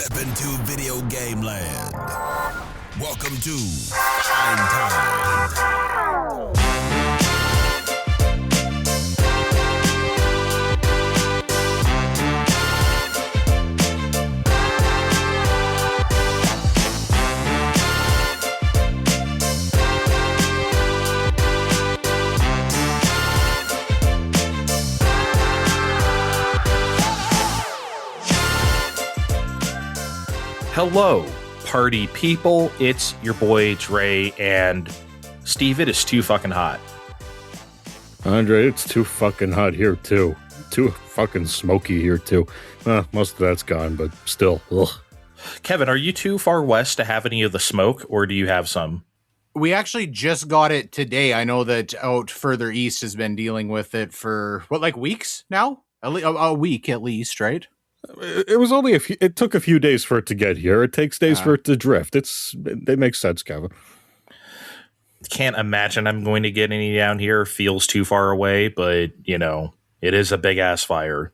Step into video game land. Welcome to Time Time. Hello, party people. It's your boy Dre, and Steve, it is too fucking hot. Andre, it's too fucking hot here, too. Too fucking smoky here, too. Most of that's gone, but still. Ugh. Kevin, are you too far west to have any of the smoke, or do you have some? We actually just got it today. I know that out further east has been dealing with it for, weeks now? A week at least, right? It was only it took a few days for it to get here. It takes days for it to drift. They make sense, Kevin. Can't imagine I'm going to get any down here. Feels too far away, but, it is a big-ass fire.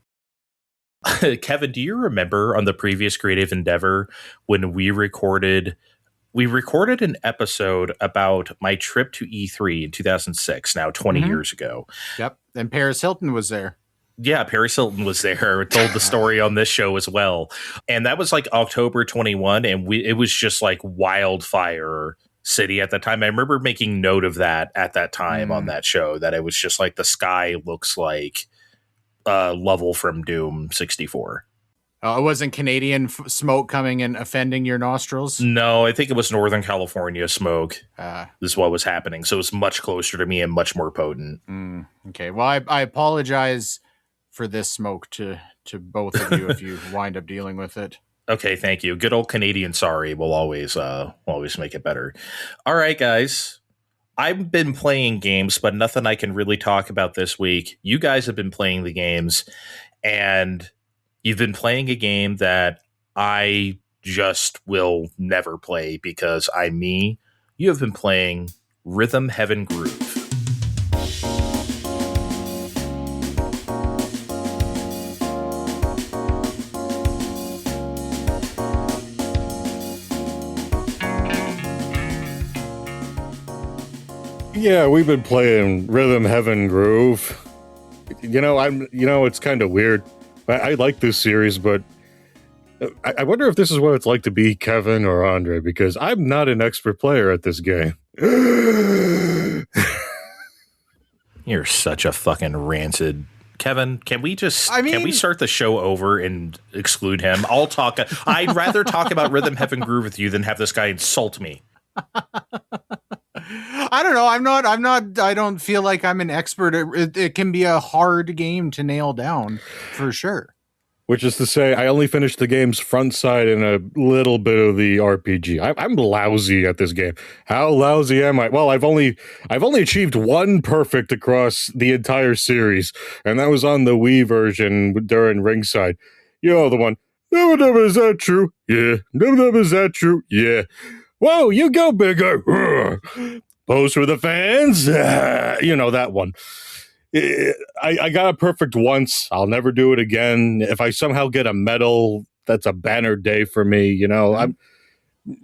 Kevin, do you remember on the previous Creative Endeavor when we recorded an episode about my trip to E3 in 2006, now 20 years ago? Yep, and Paris Hilton was there. Yeah, Paris Hilton was there. Told the story on this show as well. And that was like October 21, and it was just like wildfire city at the time. I remember making note of that at that time on that show, that it was just like the sky looks like Level from Doom 64. It wasn't Canadian smoke coming and offending your nostrils? No, I think it was Northern California smoke. This is what was happening. So it was much closer to me and much more potent. Okay, well, I apologize for this smoke to both of you if you wind up dealing with it. Okay, thank you. Good old Canadian sorry will always make it better. All right, guys. I've been playing games, but nothing I can really talk about this week. You guys have been playing the games, and you've been playing a game that I just will never play because I'm me. You have been playing Rhythm Heaven Groove. Yeah, we've been playing Rhythm Heaven Groove. It's kind of weird. I like this series, but I wonder if this is what it's like to be Kevin or Andre, because I'm not an expert player at this game. You're such a fucking rancid. Kevin, can we start the show over and exclude him? I'd rather talk about Rhythm Heaven Groove with you than have this guy insult me. I don't know. I don't feel like I'm an expert. It can be a hard game to nail down for sure. Which is to say, I only finished the game's front side and a little bit of the RPG. I'm lousy at this game. How lousy am I? Well, I've only achieved one perfect across the entire series, and that was on the Wii version during Ringside. You know the one. No, is that true? Yeah. No, is that true? Yeah. Whoa, you go bigger. Pose for the fans. That one. I got it perfect once. I'll never do it again. If I somehow get a medal, that's a banner day for me.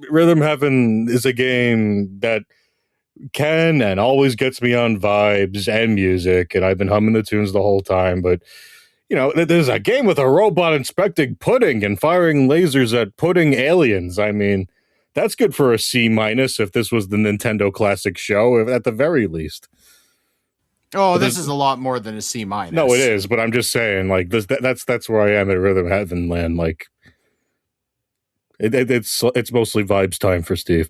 Rhythm Heaven is a game that can and always gets me on vibes and music, and I've been humming the tunes the whole time. But, there's a game with a robot inspecting pudding and firing lasers at pudding aliens. I mean, that's good for a C- if this was the Nintendo Classic show, at the very least. Oh, this is a lot more than a C-. No, it is, but I'm just saying, like, that's where I am at Rhythm Heaven land. Like, it's mostly vibes time for Steve.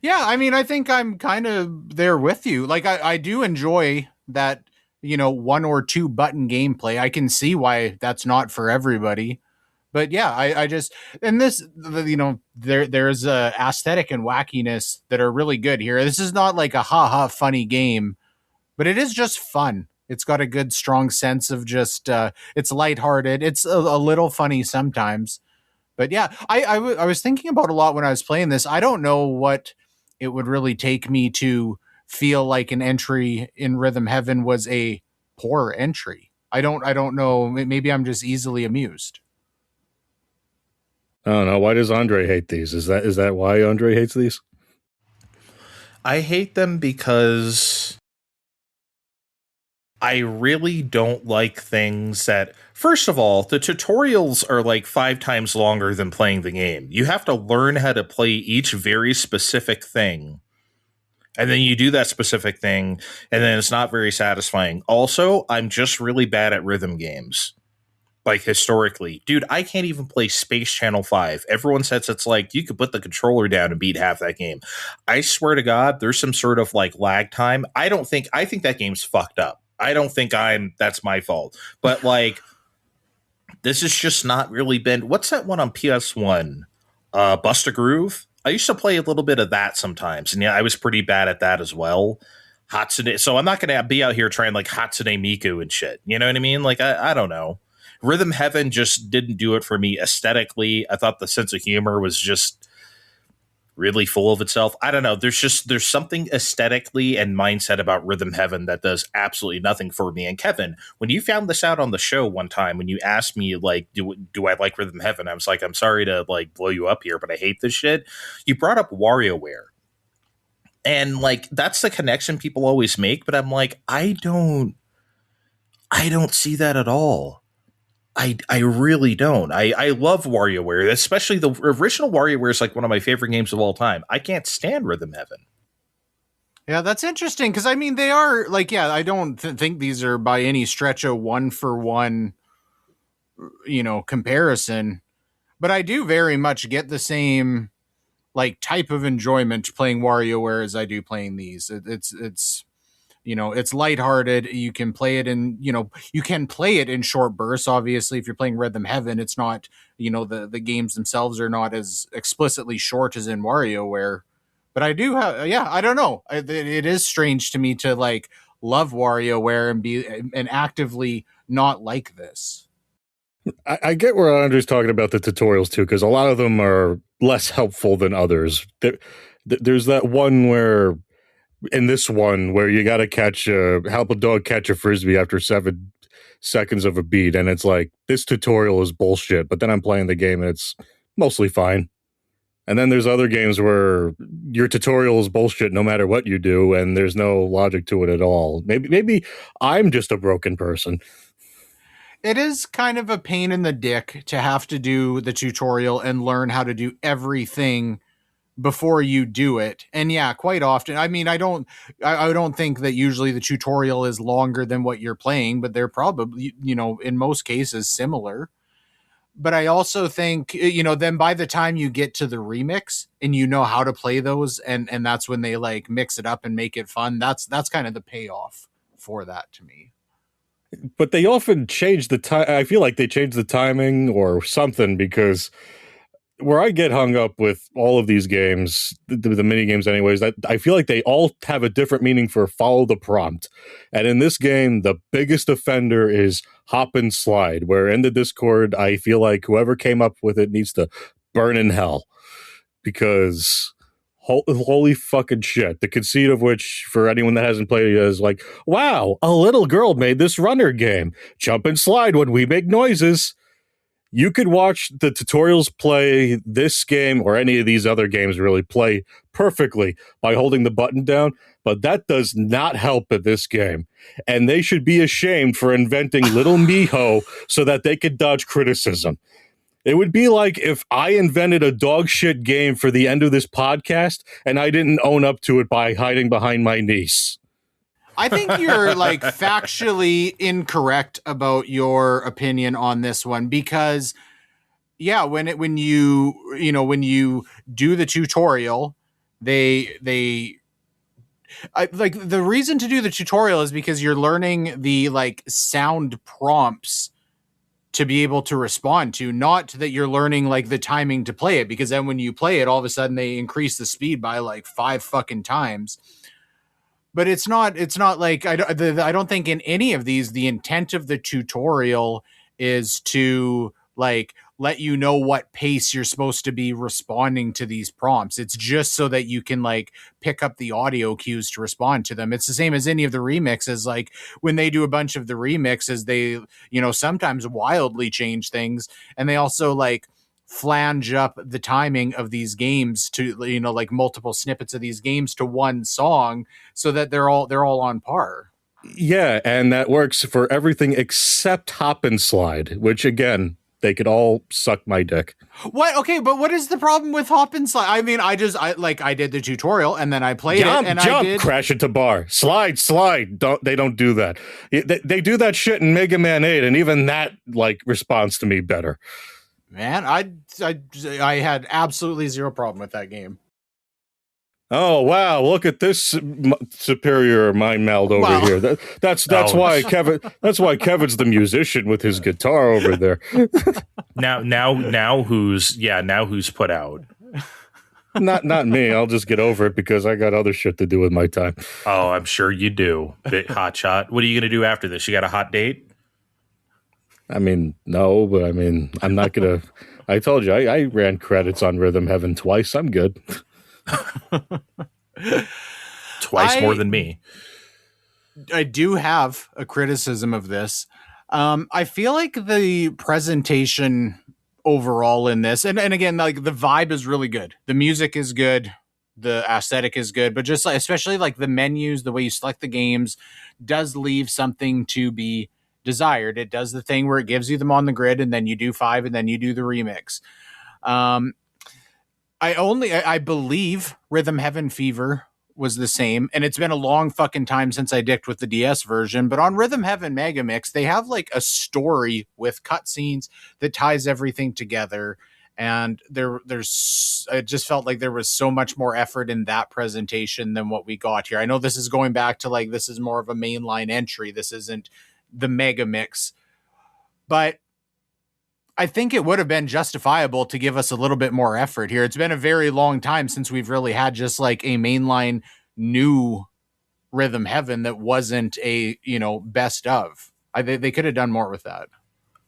Yeah, I mean, I think I'm kind of there with you. Like, I do enjoy that, one or two button gameplay. I can see why that's not for everybody. But yeah, I just, and this, there's a aesthetic and wackiness that are really good here. This is not like a funny game, but it is just fun. It's got a good, strong sense of just, it's lighthearted. It's a little funny sometimes. But yeah, I was thinking about a lot when I was playing this. I don't know what it would really take me to feel like an entry in Rhythm Heaven was a poor entry. I don't know. Maybe I'm just easily amused. I don't know. Why does Andre hate these? Is that why Andre hates these? I hate them because I really don't like things that, first of all, the tutorials are like 5 times longer than playing the game. You have to learn how to play each very specific thing. And then you do that specific thing, and then it's not very satisfying. Also, I'm just really bad at rhythm games. Like, historically. Dude, I can't even play Space Channel 5. Everyone says it's like, you could put the controller down and beat half that game. I swear to God, there's some sort of, like, lag time. I think that game's fucked up. I don't think that's my fault. But, like, this has just not really been, what's that one on PS1? Bust a Groove? I used to play a little bit of that sometimes, and yeah, I was pretty bad at that as well. Hatsune, so I'm not going to be out here trying like Hatsune Miku and shit. You know what I mean? Like, I don't know. Rhythm Heaven just didn't do it for me aesthetically. I thought the sense of humor was just really full of itself. I don't know. There's something aesthetically and mindset about Rhythm Heaven that does absolutely nothing for me. And Kevin, when you found this out on the show one time, when you asked me like, do I like Rhythm Heaven? I was like, I'm sorry to like blow you up here, but I hate this shit. You brought up WarioWare. And like, that's the connection people always make, but I'm like, I don't see that at all. I really don't. I love WarioWare, especially the original WarioWare is like one of my favorite games of all time. I can't stand Rhythm Heaven. Yeah, that's interesting because I mean they are like, yeah, I don't think these are by any stretch a 1-for-1, comparison, but I do very much get the same like type of enjoyment playing WarioWare as I do playing these. It's lighthearted. You can play it in short bursts. Obviously, if you're playing Rhythm Heaven, it's not, the games themselves are not as explicitly short as in WarioWare. But I do have, I don't know. It is strange to me to like love WarioWare and actively not like this. I get where Andrew's talking about the tutorials too, because a lot of them are less helpful than others. There's that one where you got to help a dog catch a frisbee after 7 seconds of a beat, and it's like, this tutorial is bullshit, but then I'm playing the game and it's mostly fine. And then there's other games where your tutorial is bullshit no matter what you do, and there's no logic to it at all. Maybe I'm just a broken person. It is kind of a pain in the dick to have to do the tutorial and learn how to do everything before you do it. And yeah, quite often, I mean, I don't think that usually the tutorial is longer than what you're playing, but they're probably, in most cases similar. But I also think, then by the time you get to the remix and you know how to play those, and that's when they like mix it up and make it fun, that's kind of the payoff for that to me. But they often change the time. I feel like they change the timing or something, because where I get hung up with all of these games, the mini games anyways, that I feel like they all have a different meaning for follow the prompt. And in this game, the biggest offender is hop and slide, where in the Discord, I feel like whoever came up with it needs to burn in hell, because holy fucking shit. The conceit of which, for anyone that hasn't played it, is like, wow, a little girl made this runner game. Jump and slide when we make noises. You could watch the tutorials play this game or any of these other games really play perfectly by holding the button down, but that does not help at this game. And they should be ashamed for inventing Little Miho so that they could dodge criticism. It would be like if I invented a dog shit game for the end of this podcast and I didn't own up to it by hiding behind my niece. I think you're like factually incorrect about your opinion on this one, because when you do the tutorial, the reason to do the tutorial is because you're learning the like sound prompts to be able to respond to, not that you're learning like the timing to play it, because then when you play it, all of a sudden they increase the speed by like 5 fucking times. But it's not like I don't think in any of these the intent of the tutorial is to like let you know what pace you're supposed to be responding to these prompts. It's just so that you can like pick up the audio cues to respond to them. It's the same as any of the remixes. Like when they do a bunch of the remixes, they, sometimes wildly change things. And they also like flange up the timing of these games to, like multiple snippets of these games to one song so that they're all on par. Yeah, and that works for everything except Hop and Slide, which again, they could all suck my dick. What? Okay, but what is the problem with Hop and Slide? I mean, I did the tutorial and then I played it and I did crash into bar, slide. They don't do that. They do that shit in Mega Man 8, and even that like responds to me better. Man, I had absolutely zero problem with that game. Oh wow! Look at this superior mind meld over here. That's why Kevin. That's why Kevin's the musician with his guitar over there. Now who's put out? Not me. I'll just get over it because I got other shit to do with my time. Oh, I'm sure you do. Bit hot shot. What are you gonna do after this? You got a hot date? I mean, no, but I mean, I'm not gonna. I told you I ran credits on Rhythm Heaven twice. I'm good. Twice more than me. I do have a criticism of this. I feel like the presentation overall in this, and again, like the vibe is really good. The music is good. The aesthetic is good, but just like, especially like the menus, the way you select the games does leave something to be desired. It does the thing where it gives you them on the grid and then you do 5 and then you do the remix. I believe Rhythm Heaven Fever was the same, and it's been a long fucking time since I dicked with the DS version, but on Rhythm Heaven Mega Mix, they have like a story with cutscenes that ties everything together, and it just felt like there was so much more effort in that presentation than what we got here. I know this is going back to like, this is more of a mainline entry, this isn't the Mega Mix, but I think it would have been justifiable to give us a little bit more effort here. It's been a very long time since we've really had just like a mainline new Rhythm Heaven that wasn't a, best of. They could have done more with that.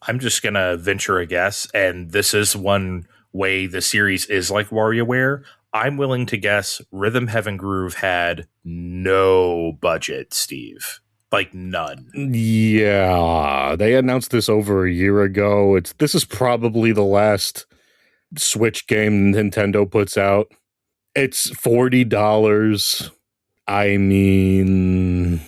I'm just going to venture a guess, and this is one way the series is like WarioWare. I'm willing to guess Rhythm Heaven Groove had no budget, Steve. Like none. Yeah, they announced this over a year ago. This is probably the last Switch game Nintendo puts out. It's $40. I mean,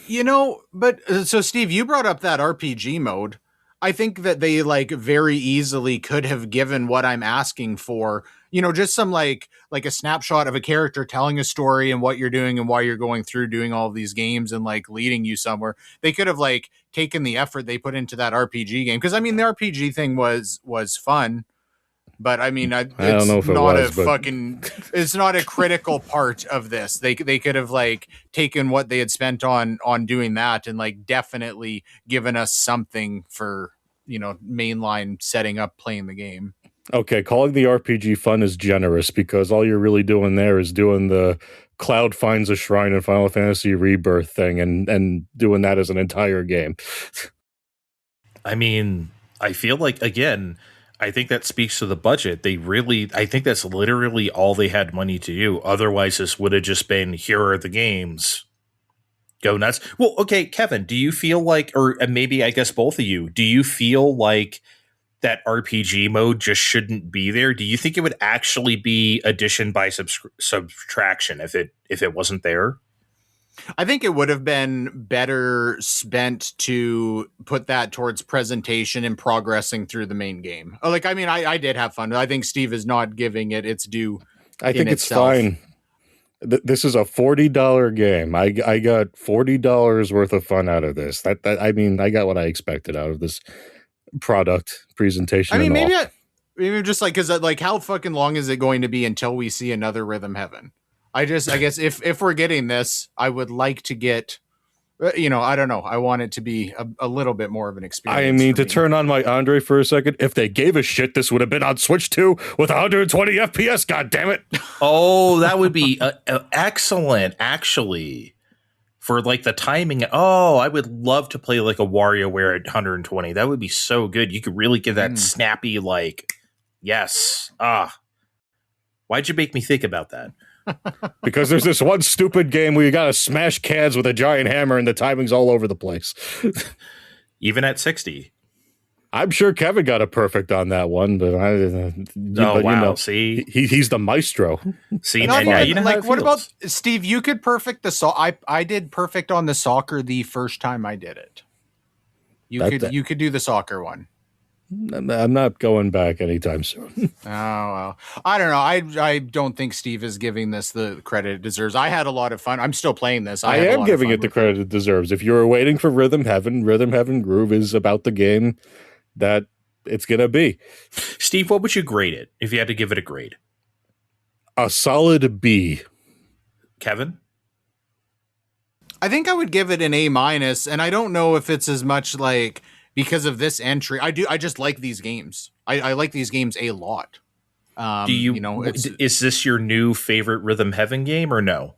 but so Steve, you brought up that RPG mode. I think that they like very easily could have given what I'm asking for, just some like a snapshot of a character telling a story and what you're doing and why you're going through doing all of these games and like leading you somewhere. They could have like taken the effort they put into that RPG game. Cause I mean, the RPG thing was fun, but I mean, I don't know if it's not a critical part of this. They could have like taken what they had spent on doing that and like definitely given us something for, mainline setting up playing the game. Okay, calling the RPG fun is generous because all you're really doing there is doing the Cloud finds a shrine in Final Fantasy Rebirth thing and doing that as an entire game. I mean, I feel like, again, I think that speaks to the budget. I think that's literally all they had money to do. Otherwise, this would have just been, here are the games. Go nuts. Well, okay, Kevin, do you feel like, or maybe I guess both of you, do you feel like that RPG mode just shouldn't be there? Do you think it would actually be addition by subtraction if it wasn't there? I think it would have been better spent to put that towards presentation and progressing through the main game. Like, I mean, I did have fun. I think Steve is not giving it its due. I think it's fine. This is a $40 game. I got $40 worth of fun out of this. I mean, I got what I expected out of this product presentation. I mean, maybe just like, because like, how fucking long is it going to be until we see another Rhythm Heaven? I guess if we're getting this, I would like to get, I don't know. I want it to be a little bit more of an experience. I mean, to turn on my Andre for a second, if they gave a shit, this would have been on Switch 2 with 120 FPS. God damn it! Oh, that would be excellent, actually. For like the timing. Oh, I would love to play like a WarioWare at 120. That would be so good. You could really give that snappy like, yes. Why'd you make me think about that? Because there's this one stupid game where you gotta smash cans with a giant hammer and the timing's all over the place. Even at 60. I'm sure Kevin got a perfect on that one, but See, he's the maestro. see, Not now even, you know how it what about feels. Steve? You could perfect the I did perfect on the soccer the first time I did it. You could do the soccer one. I'm not going back anytime soon. Oh well, I don't know. I don't think Steve is giving this the credit it deserves. I had a lot of fun. I'm still playing this. I am giving it the credit it deserves. If you were waiting for Rhythm Heaven Groove is about the game that it's gonna be. Steve, what would you grade it if you had to give it a grade? A solid B. Kevin? I think I would give it an A-, and I don't know if it's as much like because of this entry. I just like these games. I like these games a lot. Do you know, is this your new favorite Rhythm Heaven game or no?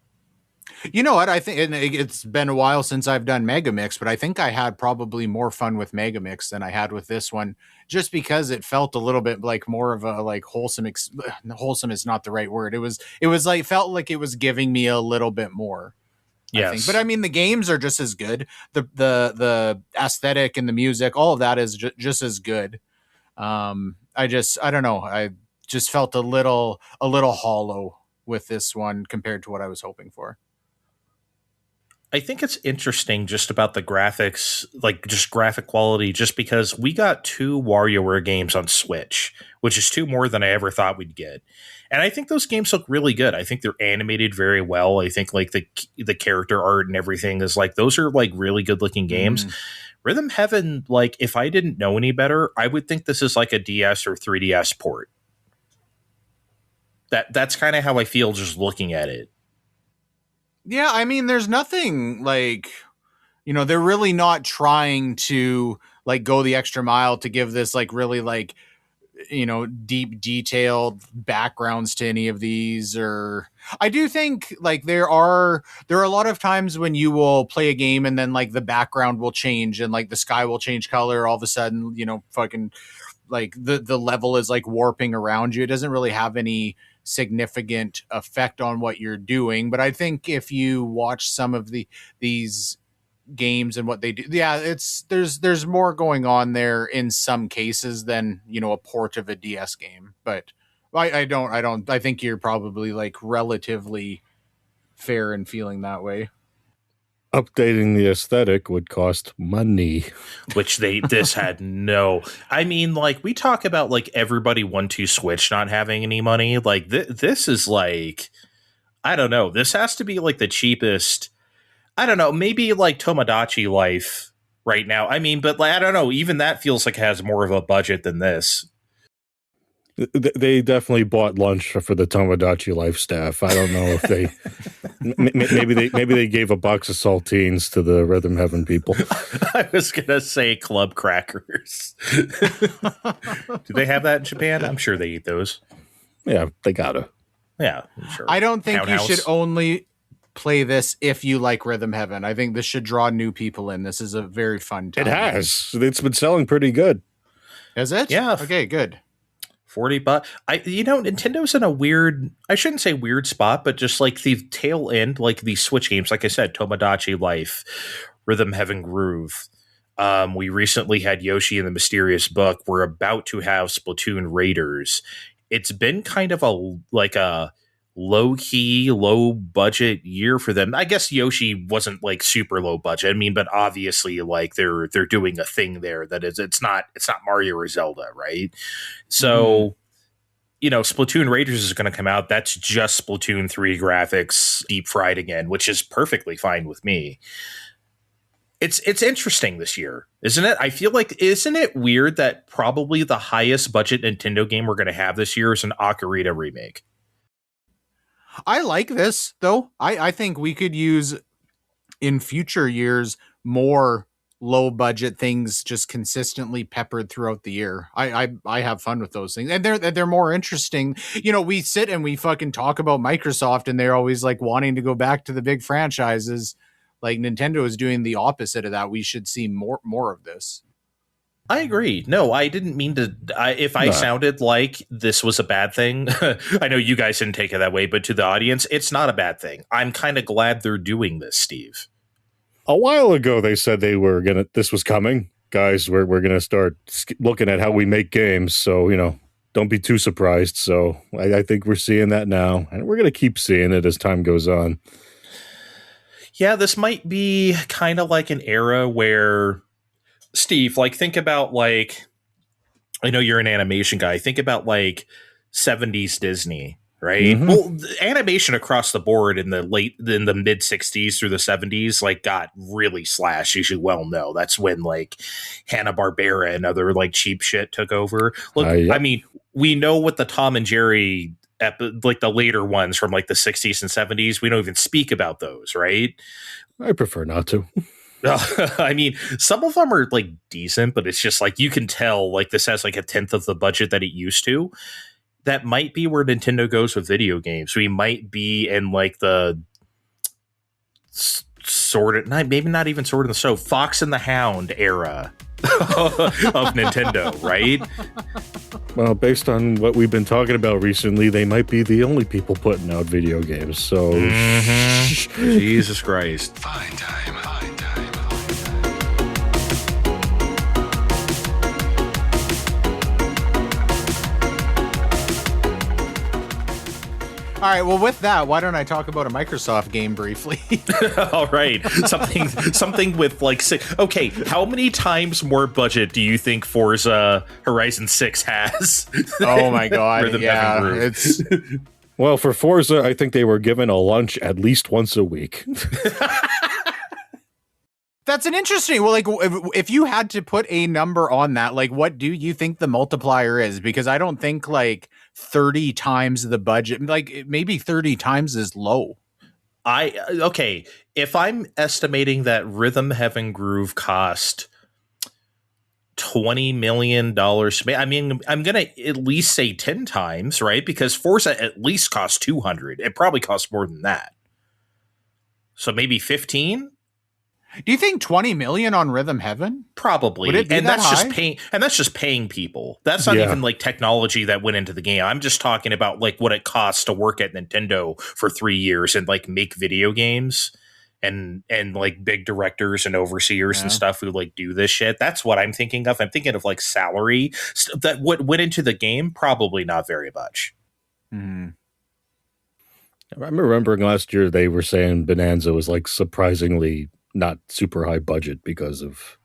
You know what? I think it's been a while since I've done Megamix, but I think I had probably more fun with Megamix than I had with this one, just because it felt a little bit like more of a like wholesome. Wholesome is not the right word. It was like felt like it was giving me a little bit more. Yes. I think. But I mean, the games are just as good. The aesthetic and the music, all of that is just as good. I don't know. I just felt a little hollow with this one compared to what I was hoping for. I think it's interesting just about the graphics, like just graphic quality, just because we got 2 WarioWare games on Switch, which is 2 more than I ever thought we'd get. And I think those games look really good. I think they're animated very well. I think like the character art and everything is like, those are like really good looking games. Rhythm Heaven, like if I didn't know any better, I would think this is like a DS or 3DS port. That's kind of how I feel just looking at it. Yeah, I mean, there's nothing like, they're really not trying to like go the extra mile to give this like really like, deep detailed backgrounds to any of these. Or I do think like there are a lot of times when you will play a game and then like the background will change and like the sky will change color all of a sudden, fucking like the level is like warping around you. It doesn't really have any significant effect on what you're doing, but I think if you watch some of these games and what they do, there's more going on there in some cases than a port of a DS game. But I think you're probably like relatively fair in feeling that way. Updating the aesthetic would cost money, which this had no. I mean, like we talk about like everybody 1-2 Switch not having any money. Like this is like, I don't know. This has to be like the cheapest. I don't know. Maybe like Tomodachi Life right now. I mean, but like, I don't know. Even that feels like it has more of a budget than this. They definitely bought lunch for the Tomodachi Life staff. I don't know if they maybe they gave a box of saltines to the Rhythm Heaven people. I was gonna say club crackers. Do they have that in Japan? I'm sure they eat those. Yeah, they gotta. Yeah, I'm sure. I don't think you should only play this if you like Rhythm Heaven. I think this should draw new people in. This is a very fun time. It has. It's been selling pretty good. Is it? Yeah. Okay, good. $40. Nintendo's in a weird, I shouldn't say weird spot, but just like the tail end, like these Switch games, like I said, Tomodachi Life, Rhythm Heaven Groove. We recently had Yoshi and the Mysterious Book. We're about to have Splatoon Raiders. It's been kind of a low-key, low-budget year for them. I guess Yoshi wasn't like super low budget. I mean, but obviously like they're doing a thing there that is it's not Mario or Zelda, right? So, Splatoon Raiders is going to come out. That's just Splatoon 3 graphics deep fried again, which is perfectly fine with me. It's interesting this year, isn't it? I feel like, isn't it weird that probably the highest budget Nintendo game we're going to have this year is an Ocarina remake? I like this, though. I think we could use in future years more low budget things just consistently peppered throughout the year. I have fun with those things, and they're more interesting. We sit and we fucking talk about Microsoft, and they're always like wanting to go back to the big franchises. Like Nintendo is doing the opposite of that. We should see more of this. I agree. No, I didn't mean to. I sounded like this was a bad thing, I know you guys didn't take it that way, but to the audience, it's not a bad thing. I'm kind of glad they're doing this, Steve. A while ago, they said this was coming. guys, we're going to start looking at how we make games. So, don't be too surprised. So I think we're seeing that now, and we're going to keep seeing it as time goes on. Yeah, this might be kind of like an era where, Steve, like, think about, like, I know you're an animation guy. Think about, like, 70s Disney, right? Mhm. Well, the animation across the board in the mid 60s through the 70s, like, got really slashed, as you well know. That's when, like, Hanna-Barbera and other, like, cheap shit took over. Look, Yep. I mean, we know what the Tom and Jerry, like, the later ones from, like, the 60s and 70s, we don't even speak about those, right? I prefer not to. I mean, some of them are, like, decent, but it's just, like, you can tell, like, this has, like, a tenth of the budget that it used to. That might be where Nintendo goes with video games. We might be in, like, the maybe not even Sword in the Stone, Fox and the Hound era of Nintendo, right? Well, based on what we've been talking about recently, they might be the only people putting out video games. So, Jesus Christ. Fine time. All right, well, with that, why don't I talk about a Microsoft game briefly? All right, something with, like, six. Okay, how many times more budget do you think Forza Horizon 6 has? Oh my god, yeah, it's well, for Forza, I think they were given a lunch at least once a week. That's an interesting. Well, like, if you had to put a number on that, like, what do you think the multiplier is? Because I don't think, like, 30 times the budget, like, maybe 30 times is low. Okay, if I'm estimating that Rhythm Heaven Groove cost $20 million, I mean, I'm gonna at least say 10 times, right? Because Forza at least costs 200. It probably costs more than that. So maybe 15. Do you think 20 million on Rhythm Heaven? Probably. Would it be and that that's high? just paying, and that's just paying people. That's not even, like, technology that went into the game. I'm just talking about, like, what it costs to work at Nintendo for 3 years and, like, make video games and like, big directors and overseers and stuff who, like, do this shit. That's what I'm thinking of. I'm thinking of, like, salary that what went into the game. Probably not very much. Mm. I'm remembering last year they were saying Bonanza was, like, surprisingly not super high budget because of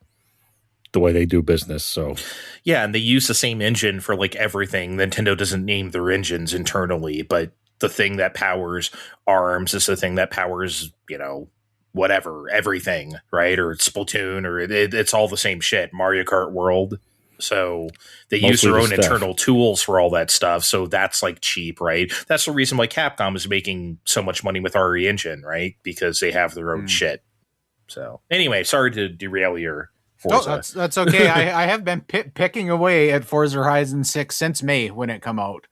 the way they do business. So yeah, and they use the same engine for, like, everything. Nintendo doesn't name their engines internally, but the thing that powers ARMS is the thing that powers, whatever, everything, right? Or Splatoon, or it's all the same shit. Mario Kart World. So they use their own internal tools for all that stuff. So that's, like, cheap, right? That's the reason why Capcom is making so much money with RE Engine, right? Because they have their own shit. So anyway, sorry to derail your Forza. Oh, that's okay. I have been picking away at Forza Horizon 6 since May when it come out.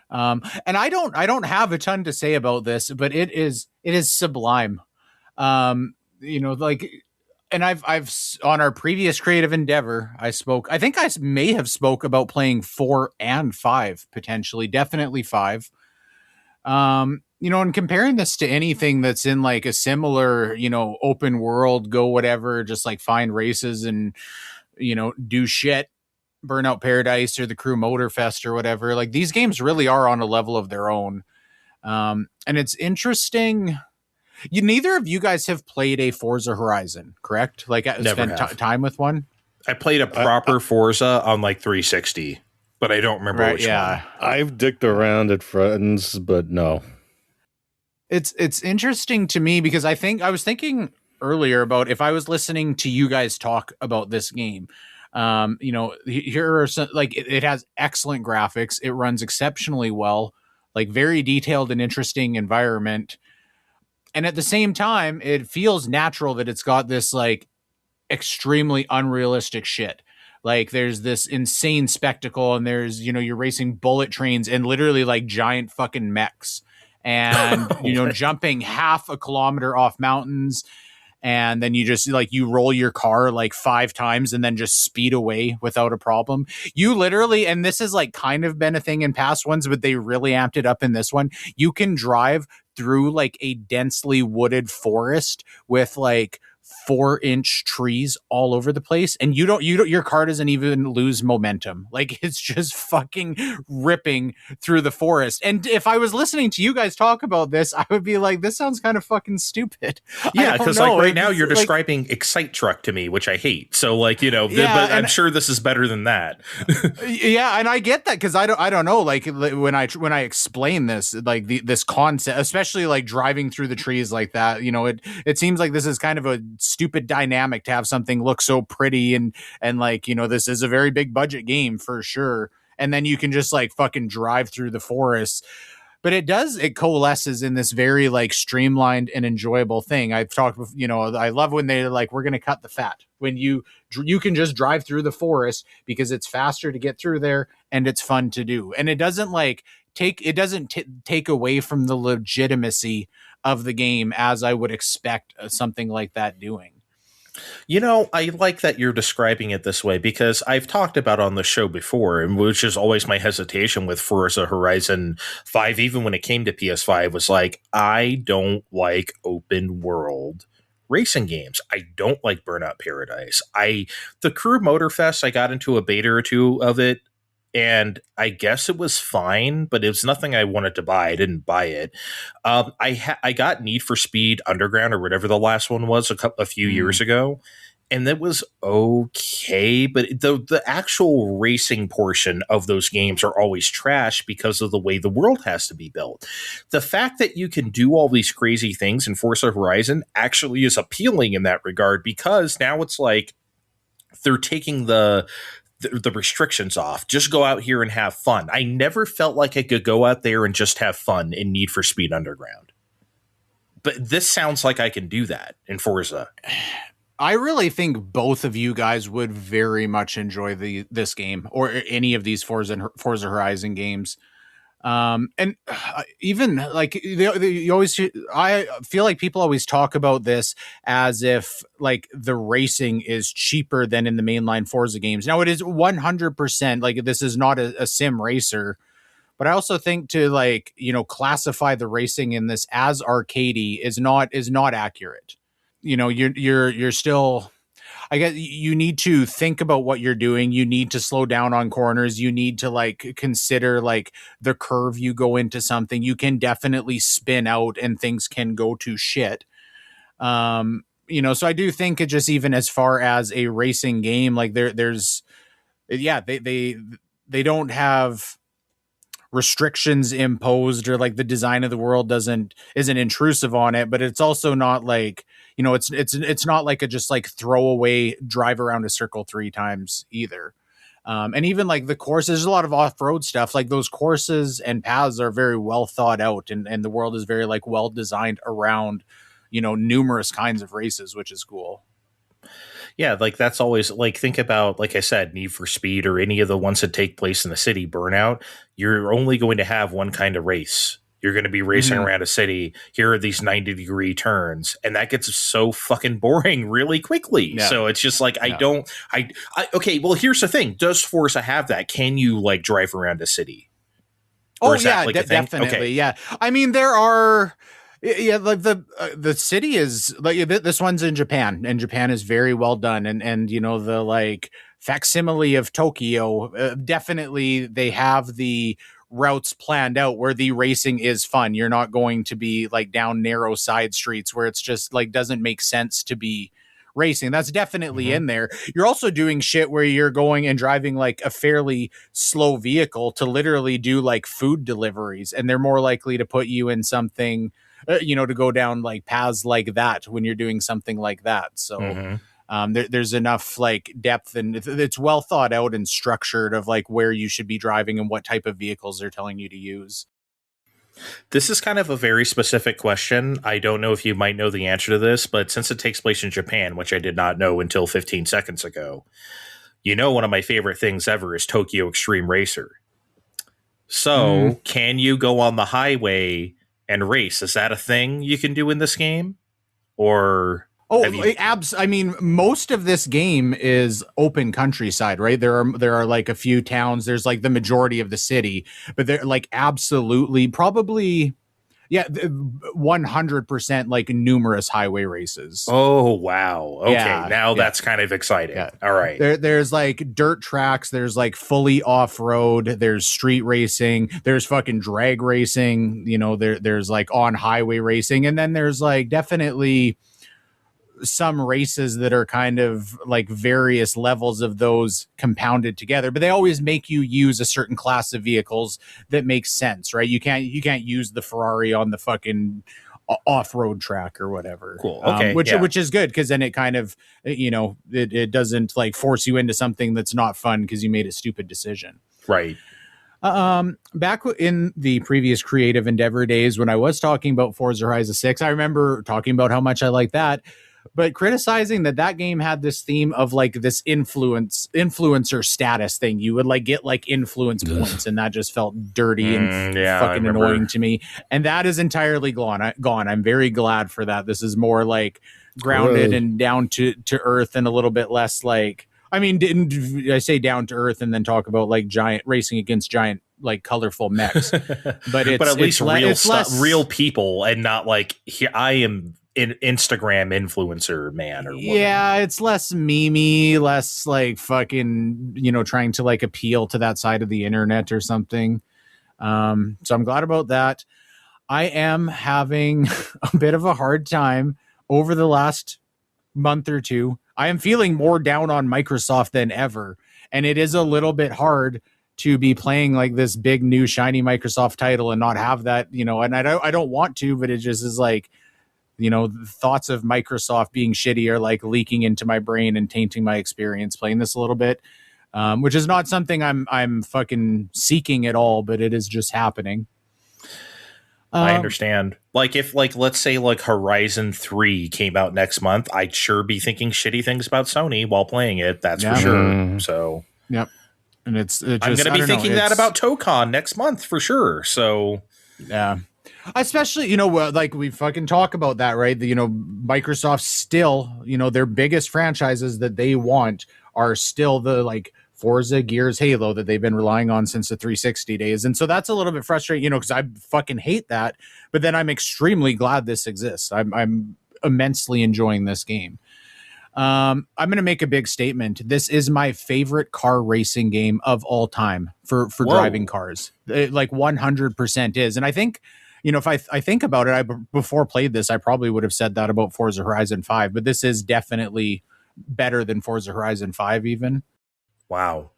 And I don't have a ton to say about this, but it is sublime. Like, and I've on our previous creative endeavor, I think I may have spoke about playing 4 and 5 potentially, definitely 5. And comparing this to anything that's in, like, a similar, open world, go whatever, just, like, find races and, do shit, Burnout Paradise or the Crew Motorfest or whatever. Like, these games really are on a level of their own. And it's interesting. Neither of you guys have played a Forza Horizon, correct? Like, spent time with one? I played a proper Forza on, like, 360, but I don't remember which one. I've dicked around at friends, but no. It's interesting to me because I was thinking earlier about if I was listening to you guys talk about this game. Here are some, like, it has excellent graphics. It runs exceptionally well, like, very detailed and interesting environment. And at the same time, it feels natural that it's got this, like, extremely unrealistic shit. Like, there's this insane spectacle and there's, you're racing bullet trains and literally, like, giant fucking mechs. And, jumping half a kilometer off mountains. And then you just, like, you roll your car, like, 5 times and then just speed away without a problem. You literally, and this has, like, kind of been a thing in past ones, but they really amped it up in this one. You can drive through, like, a densely wooded forest with, like, 4-inch trees all over the place, and your car doesn't even lose momentum. Like, it's just fucking ripping through the forest. And if I was listening to you guys talk about this, I would be like, this sounds kind of fucking stupid. Yeah, because like right now you're describing Excite Truck to me, which I hate. So like, you know, but I'm sure this is better than that. Yeah, and I get that, because I don't know, like when I explain this, like this concept, especially like driving through the trees like that, you know, it seems like this is kind of a stupid dynamic to have something look so pretty, and like, you know, this is a very big budget game for sure, and then you can just like fucking drive through the forest. But it coalesces in this very like streamlined and enjoyable thing. I've talked with, you know, I love when they're like, we're going to cut the fat, when you can just drive through the forest because it's faster to get through there and it's fun to do. And it doesn't like take away from the legitimacy of the game, as I would expect something like that doing. You know, I like that you're describing it this way, because I've talked about on the show before, and which is always my hesitation with Forza Horizon 5, even when it came to PS5, was like, I don't like open world racing games. I don't like Burnout Paradise. The Crew Motorfest, I got into a beta or two of it, and I guess it was fine, but it was nothing I wanted to buy. I didn't buy it. I got Need for Speed Underground, or whatever the last one was, a few years ago, and that was okay. But the actual racing portion of those games are always trash because of the way the world has to be built. The fact that you can do all these crazy things in Forza Horizon actually is appealing in that regard, because now it's like they're taking the restrictions off. Just go out here and have fun. I never felt like I could go out there and just have fun in Need for Speed Underground. But this sounds like I can do that in Forza. I really think both of you guys would very much enjoy this game, or any of these Forza Horizon games. And even like you always, I feel like people always talk about this as if like the racing is cheaper than in the mainline Forza games. Now, it is 100%, like, this is not a sim racer, but I also think to, like, you know, classify the racing in this as arcadey is not accurate. You know, you're still, I guess you need to think about what you're doing. You need to slow down on corners. You need to like consider like the curve you go into something. You can definitely spin out and things can go to shit. You know, so I do think it just, even as far as a racing game, like there's, yeah, they don't have restrictions imposed, or like the design of the world isn't intrusive on it, but it's also not like, you know, it's not like a just like throwaway drive around a circle 3 times either. And even like the courses, there's a lot of off-road stuff. Like those courses and paths are very well thought out, and the world is very like well designed around, you know, numerous kinds of races, which is cool. Yeah, like that's always like, think about, like I said, Need for Speed or any of the ones that take place in the city, Burnout. You're only going to have one kind of race. You're going to be racing around a city. Here are these 90-degree turns, and that gets so fucking boring really quickly. Yeah. So it's just like, okay, well, here's the thing. Does Forza have that? Can you like drive around a city? Or yeah, like definitely. Okay. Yeah. I mean, there are, yeah, like the city is like, this one's in Japan, and Japan is very well done. And, you know, the like facsimile of Tokyo, definitely they have the routes planned out where the racing is fun. You're not going to be like down narrow side streets where it's just like doesn't make sense to be racing. That's definitely in there. You're also doing shit where you're going and driving like a fairly slow vehicle to literally do like food deliveries, and they're more likely to put you in something, you know, to go down like paths like that when you're doing something like that. So there's enough like depth, and it's well thought out and structured of like where you should be driving and what type of vehicles they're telling you to use. This is kind of a very specific question. I don't know if you might know the answer to this, but since it takes place in Japan, which I did not know until 15 seconds ago, you know, one of my favorite things ever is Tokyo Extreme Racer. So can you go on the highway and race? Is that a thing you can do in this game? Or... I mean, most of this game is open countryside, right? There are like a few towns. There's like the majority of the city, but they're like absolutely, probably Yeah, 100% like numerous highway races. Oh, wow. Okay, Yeah, that's kind of exciting. Yeah. All right. There's like dirt tracks, there's like fully off-road, there's street racing, there's fucking drag racing, there's like on highway racing, and then there's like definitely some races that are kind of like various levels of those compounded together, but they always make you use a certain class of vehicles that makes sense, right? You can't use the Ferrari on the fucking off-road track or whatever. Cool. Okay. Which is good, because then it kind of, it doesn't like force you into something that's not fun because you made a stupid decision. Right. Back in the previous creative endeavor days when I was talking about Forza Horizon 6, I remember talking about how much I like that, but criticizing that game had this theme of like this influencer status thing. You would like get like influence points, and that just felt dirty and fucking annoying to me. And that is entirely gone. I'm very glad for that. This is more like grounded and down to earth, and a little bit less like, I mean, didn't I say down to earth and then talk about like giant racing against giant like colorful mechs? But at least real stuff, real people, and not like, here I am an Instagram influencer man or woman. Yeah, it's less memey, less like fucking, trying to like appeal to that side of the internet or something. So I'm glad about that. I am having a bit of a hard time over the last month or two. I am feeling more down on Microsoft than ever, and it is a little bit hard to be playing like this big new shiny Microsoft title and not have that, and I don't want to, but it just is like, thoughts of Microsoft being shitty are like leaking into my brain and tainting my experience playing this a little bit, which is not something I'm fucking seeking at all, but it is just happening. I understand. Like if like, let's say like Horizon 3 came out next month, I'd sure be thinking shitty things about Sony while playing it. That's for sure. So, yep. And it's just, I'm going to be thinking that about ToeCon next month for sure. So, yeah. Especially, like we fucking talk about that, right? Microsoft still, their biggest franchises that they want are still the like Forza, Gears, Halo that they've been relying on since the 360 days. And so that's a little bit frustrating, because I fucking hate that. But then I'm extremely glad this exists. I'm immensely enjoying this game. I'm going to make a big statement. This is my favorite car racing game of all time for driving cars. It, like 100% is. And I think, if I think about it, before played this, I probably would have said that about Forza Horizon 5, but this is definitely better than Forza Horizon 5 even. Wow.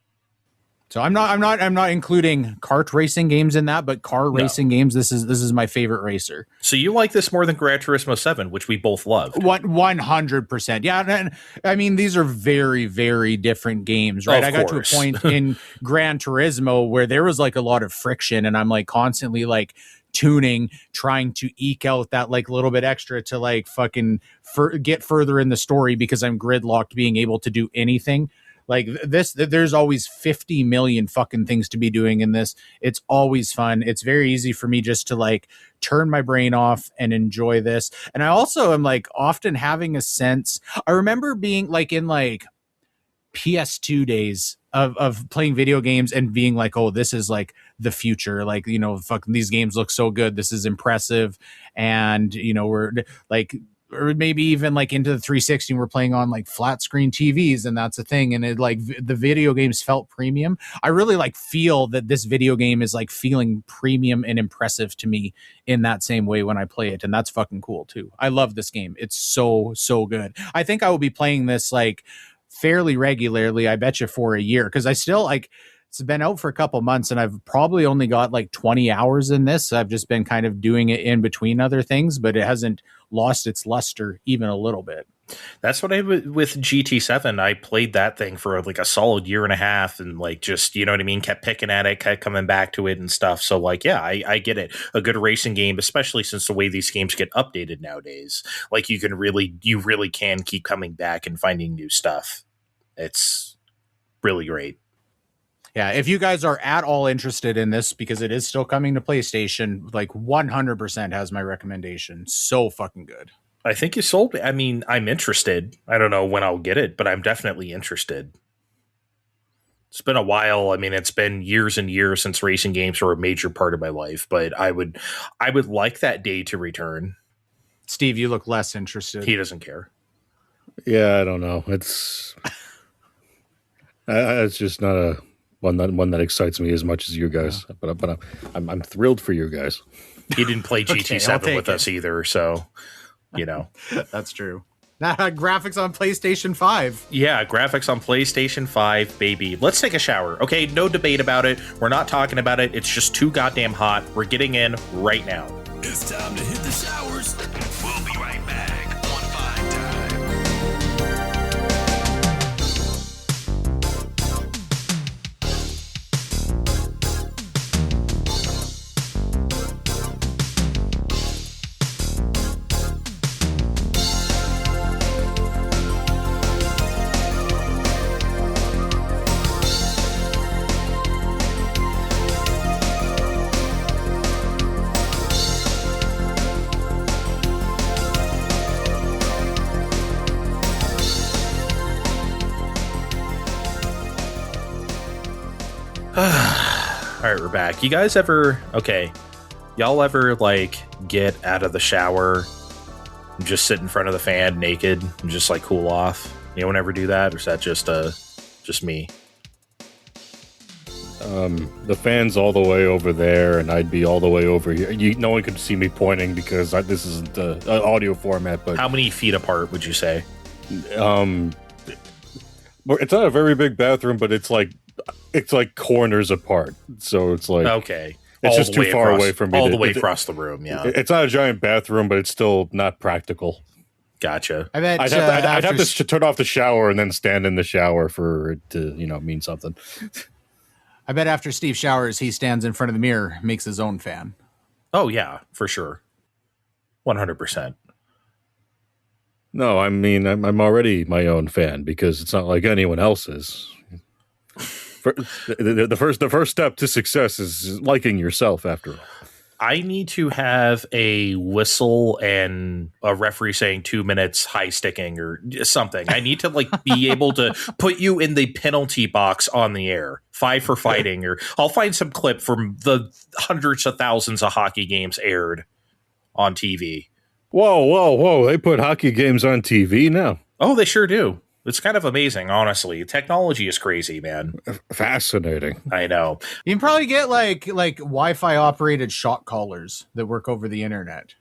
So I'm not including kart racing games in that, but car racing games, this is my favorite racer. So you like this more than Gran Turismo 7, which we both loved. 100%. Yeah, and I mean, these are very, very different games, right? I got to a point in Gran Turismo where there was like a lot of friction, and I'm like constantly like tuning, trying to eke out that like little bit extra to like fucking get further in the story, because I'm gridlocked being able to do anything. Like this, there's always 50 million fucking things to be doing in this. It's always fun. It's very easy for me just to like turn my brain off and enjoy this. And I also am like often having a sense, I remember being like in like PS2 days of playing video games and being like, oh, this is like the future. Like, fucking these games look so good. This is impressive. And, we're like, or maybe even like into the 360, we're playing on like flat screen TVs, and that's a thing. And it like the video games felt premium. I really like feel that this video game is like feeling premium and impressive to me in that same way when I play it. And that's fucking cool too. I love this game. It's so, so good. I think I will be playing this like fairly regularly, I bet you, for a year, because I still like, it's been out for a couple months and I've probably only got like 20 hours in this. I've just been kind of doing it in between other things, but it hasn't lost its luster even a little bit. That's what I with GT7. I played that thing for like a solid year and a half, and like just, you know what I mean, kept picking at it, kept coming back to it and stuff. So like, yeah, I get it. A good racing game, especially since the way these games get updated nowadays, like you really can keep coming back and finding new stuff. It's really great. Yeah, if you guys are at all interested in this, because it is still coming to PlayStation, like 100% has my recommendation. So fucking good. I think you sold me. I mean, I'm interested. I don't know when I'll get it, but I'm definitely interested. It's been a while. I mean, it's been years and years since racing games were a major part of my life, but I would like that day to return. Steve, you look less interested. He doesn't care. Yeah, I don't know. It's just not a one that excites me as much as you guys. Yeah. But I'm thrilled for you guys. He didn't play GT7 with us either, so you know. That's true. Graphics on PlayStation 5. Yeah, graphics on PlayStation 5, baby. Let's take a shower. Okay, no debate about it. We're not talking about it. It's just too goddamn hot. We're getting in right now. It's time to hit the showers. We'll be right back on Fine Time. All right, we're back. You guys ever, y'all ever like get out of the shower and just sit in front of the fan naked and just like cool off? You don't ever do that? Or is that just me? The fan's all the way over there, and I'd be all the way over here. No one could see me pointing because this isn't an audio format. But how many feet apart would you say? It's not a very big bathroom, but it's like corners apart. So it's like okay, it's just too far away from me. All the way across the room. Yeah, it's not a giant bathroom, but it's still not practical. Gotcha. I bet I'd have to turn off the shower and then stand in the shower for it to mean something. I bet after Steve showers, he stands in front of the mirror, makes his own fan. Oh yeah, for sure, 100%. No, I mean I'm already my own fan because it's not like anyone else's. The first step to success is liking yourself. After all, I need to have a whistle and a referee saying 2 minutes high sticking or something. I need to like be able to put you in the penalty box on the air. 5 for fighting, or I'll find some clip from the hundreds of thousands of hockey games aired on TV. Whoa! They put hockey games on TV now. Oh, they sure do. It's kind of amazing, honestly. Technology is crazy, man. Fascinating. I know. You can probably get like Wi-Fi operated shot callers that work over the internet.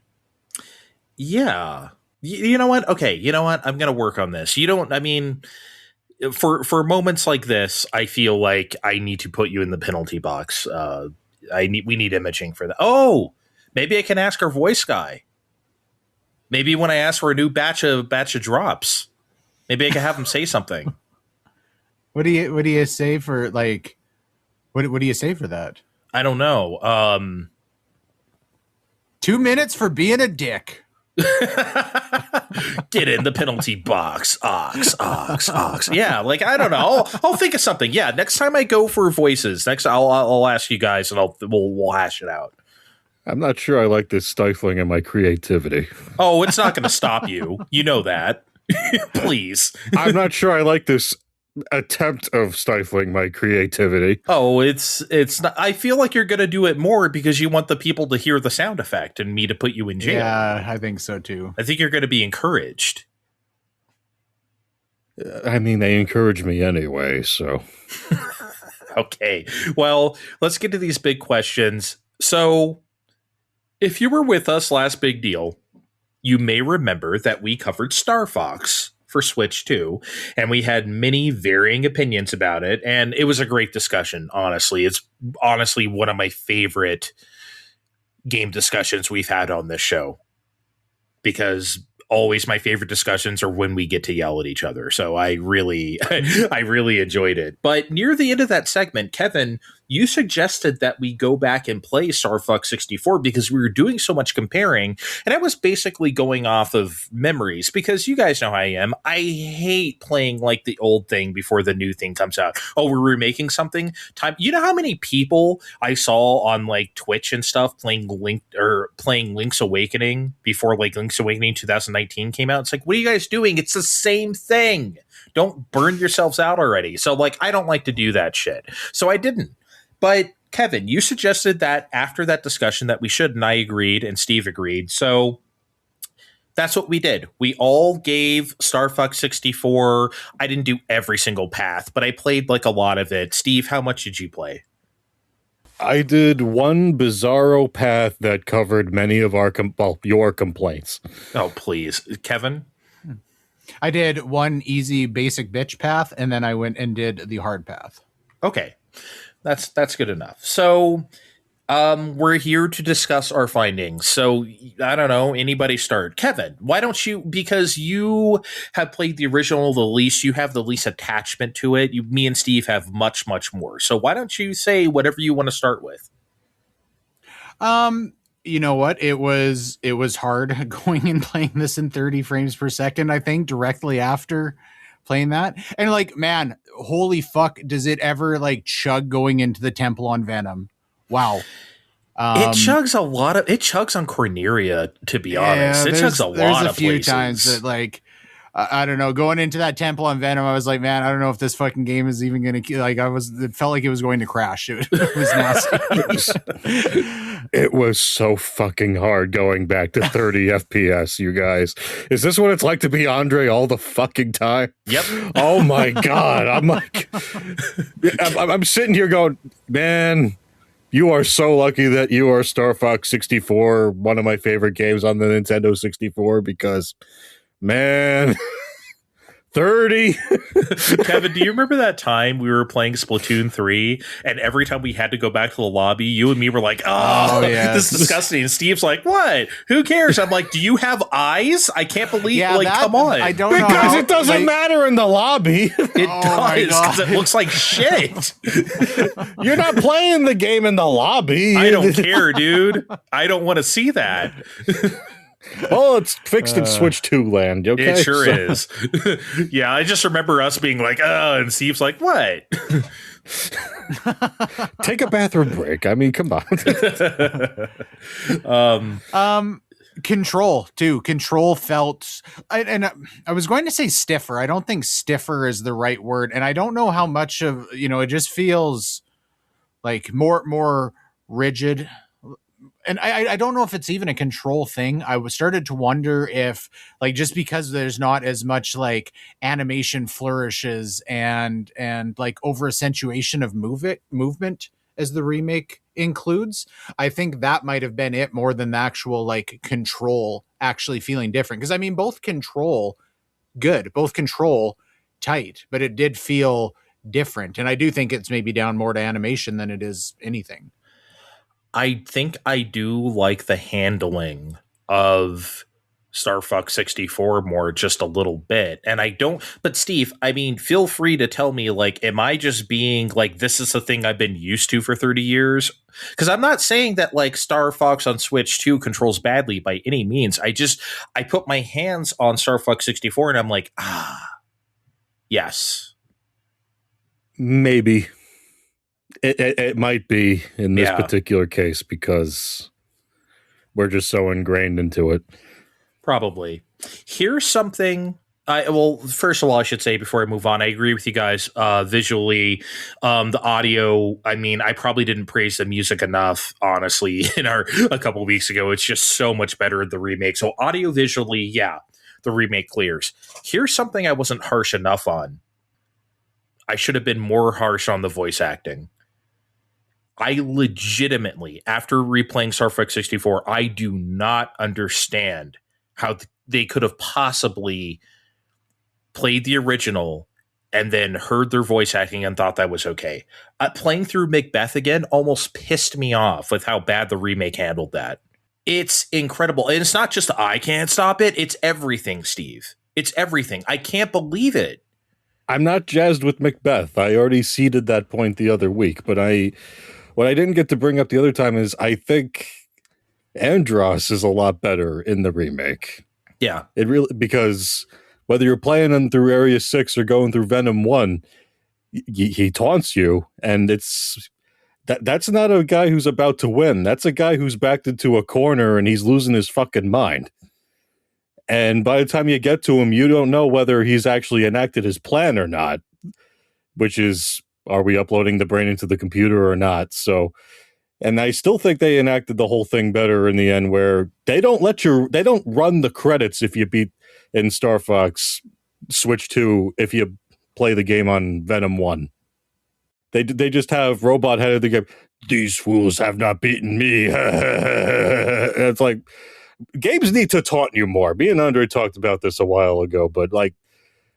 Yeah. You know what? Okay, you know what? I'm going to work on this. For moments like this, I feel like I need to put you in the penalty box. We need imaging for that. Oh, maybe I can ask our voice guy. Maybe when I ask for a new batch of drops, maybe I can have him say something. What do you say for like? What do you say for that? I don't know. 2 minutes for being a dick. Get in the penalty box, ox. Yeah, like I don't know. I'll think of something. Yeah, next time I go for voices, I'll ask you guys, and we'll hash it out. I'm not sure I like this stifling in my creativity. Oh, it's not going to stop you. You know that. Please. I'm not sure I like this attempt of stifling my creativity. Oh, it's not. I feel like you're going to do it more because you want the people to hear the sound effect and me to put you in jail. Yeah, I think so too. I think you're going to be encouraged. I mean, they encourage me anyway, so. Okay. Well, let's get to these big questions. So, if you were with us last big deal, you may remember that we covered StarFox for Switch 2, and we had many varying opinions about it, and it was a great discussion, honestly. It's honestly one of my favorite game discussions we've had on this show, because always my favorite discussions are when we get to yell at each other. So I really enjoyed it. But near the end of that segment, Kevin, you suggested that we go back and play StarFox 64 because we were doing so much comparing, and I was basically going off of memories because you guys know how I am. I hate playing like the old thing before the new thing comes out. Oh, we're remaking something. You know how many people I saw on like Twitch and stuff playing Link's Awakening before like Link's Awakening 2019 came out? It's like, what are you guys doing? It's the same thing. Don't burn yourselves out already. So like, I don't like to do that shit. So I didn't. But Kevin, you suggested that after that discussion that we should, and I agreed, and Steve agreed. So that's what we did. We all gave StarFox 64. I didn't do every single path, but I played like a lot of it. Steve, how much did you play? I did one bizarro path that covered many of your complaints. Oh, please. Kevin? I did one easy basic bitch path, and then I went and did the hard path. Okay. That's good enough. So we're here to discuss our findings. So I don't know, anybody start. Kevin, why don't you, because you have played the original the least, you have the least attachment to it. Me and Steve have much, much more. So why don't you say whatever you want to start with? You know what? It was hard going and playing this in 30 frames per second, I think, directly after playing that. And like, man, holy fuck, does it ever like chug going into the temple on Venom? Wow. It chugs on Corneria, to be honest. It chugs a lot of places. There's a few times that like, I don't know, going into that temple on Venom, I was like, man, I don't know if this fucking game is even going to, like, it felt like it was going to crash. It was nasty. It was so fucking hard going back to 30 FPS, you guys. Is this what it's like to be Andre all the fucking time? Yep. Oh my God. I'm like, I'm sitting here going, man, you are so lucky that you are StarFox 64, one of my favorite games on the Nintendo 64, because man, 30. Kevin, do you remember that time we were playing Splatoon 3 and every time we had to go back to the lobby, you and me were like, oh yes, this is disgusting. And Steve's like, what? Who cares? I'm like, do you have eyes? I can't believe, come on. I don't know. Because it doesn't matter in the lobby. It does, because it looks like shit. You're not playing the game in the lobby. I don't care, dude. I don't want to see that. Oh, it's fixed in Switch 2 land, okay? It sure is. Yeah, I just remember us being like, oh, and Steve's like, what? Take a bathroom break. I mean, come on. Control, too. Control felt... I was going to say stiffer. I don't think stiffer is the right word, and I don't know how much of... it just feels like more rigid. And I don't know if it's even a control thing. I started to wonder if, like, just because there's not as much like animation flourishes and like over accentuation of movement as the remake includes, I think that might have been it more than the actual like control actually feeling different. Because I mean, both control good, both control tight, but it did feel different. And I do think it's maybe down more to animation than it is anything. I think I do like the handling of StarFox 64 more just a little bit. And I don't, but Steve, I mean, feel free to tell me, like, am I just being like, this is a thing I've been used to for 30 years? Because I'm not saying that like StarFox on Switch 2 controls badly by any means. I put my hands on StarFox 64 and I'm like, yes. Maybe. It might be in this particular case because we're just so ingrained into it. Probably. Here's something. Well, first of all, I should say before I move on, I agree with you guys. Visually, the audio. I mean, I probably didn't praise the music enough, honestly. A couple weeks ago, it's just so much better in the remake. So audio visually, yeah, the remake clears. Here's something I wasn't harsh enough on. I should have been more harsh on the voice acting. I legitimately, after replaying StarFox 64, I do not understand how they could have possibly played the original and then heard their voice acting and thought that was okay. Playing through Macbeth again almost pissed me off with how bad the remake handled that. It's incredible. And it's not just I can't stop it. It's everything, Steve. It's everything. I can't believe it. I'm not jazzed with Macbeth. I already ceded that point the other week, but what I didn't get to bring up the other time is I think Andros is a lot better in the remake. Yeah. It really, because whether you're playing him through Area 6 or going through Venom 1, he taunts you, and that's not a guy who's about to win. That's a guy who's backed into a corner and he's losing his fucking mind. And by the time you get to him, you don't know whether he's actually enacted his plan or not, which is, are we uploading the brain into the computer or not? So, and I still think they enacted the whole thing better in the end, where they don't run the credits if you beat in StarFox Switch 2 if you play the game on Venom 1. They just have Robot head of the game. These fools have not beaten me. It's like, games need to taunt you more. Me and Andre talked about this a while ago, but like,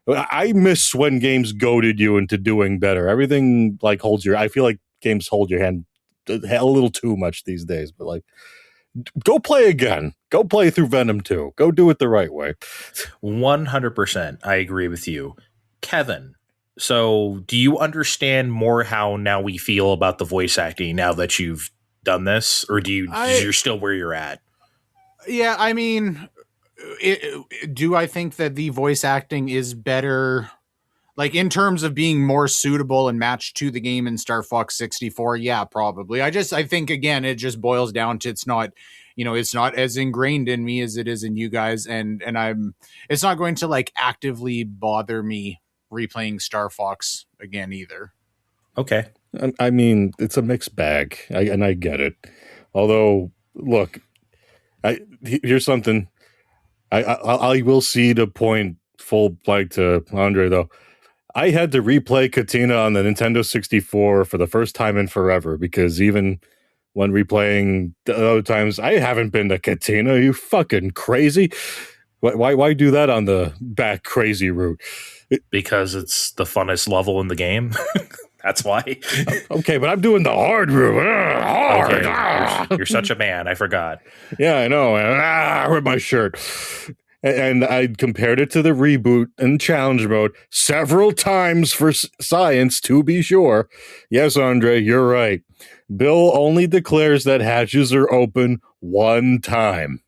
I miss when games goaded you into doing better. Everything like I feel like games hold your hand a little too much these days, but like, go play again. Go play through Venom 2. Go do it the right way. 100%. I agree with you. Kevin, so do you understand more how now we feel about the voice acting now that you've done this, or you're still where you're at? Yeah, I mean, do I think that the voice acting is better, like in terms of being more suitable and matched to the game in Star Fox 64? Yeah, probably. I think, again, it just boils down to it's not as ingrained in me as it is in you guys, and it's not going to like actively bother me replaying Star Fox again either. Okay. I mean, it's a mixed bag, and I get it. Although, look, here's something. I will cede a point full like to Andre, though. I had to replay Katina on the Nintendo 64 for the first time in forever, because even when replaying the other times, I haven't been to Katina. Are you fucking crazy? Why do that on the back crazy route? Because it's the funnest level in the game. That's why. Okay, but I'm doing the hard route. Hard. Okay, you're such a man. I forgot. Yeah, I know. With my shirt. And I compared it to the reboot and challenge mode several times for science, to be sure. Yes, Andre, you're right. Bill only declares that hatches are open one time.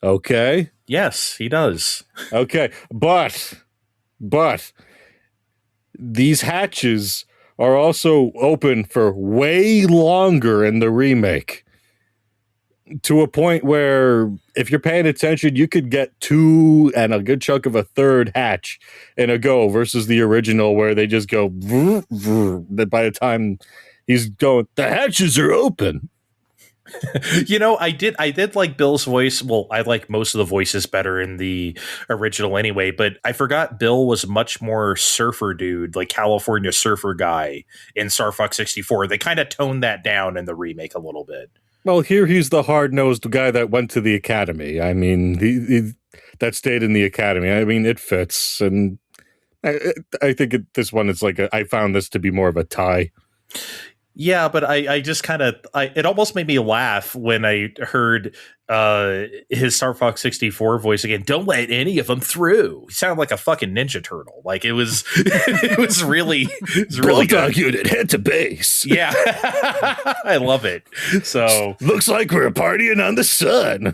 Okay? Yes, he does. Okay, but these hatches are also open for way longer in the remake, to a point where if you're paying attention, you could get 2 and a good chunk of a third hatch in a go, versus the original where they just go that by the time he's going, the hatches are open. I did like Bill's voice. Well, I like most of the voices better in the original anyway, but I forgot Bill was much more surfer dude, like California surfer guy in Star Fox 64. They kind of toned that down in the remake a little bit. Well, here he's the hard-nosed guy that went to the academy. I mean, he that stayed in the academy. I mean, it fits, and I think this one is like I found this to be more of a tie. Yeah, but I just kind of it almost made me laugh when I heard his Star Fox 64 voice again. Don't let any of them through. He sounded like a fucking Ninja Turtle. Like it was really Bulldog unit, head to base. Yeah, I love it. So looks like we're partying on the sun.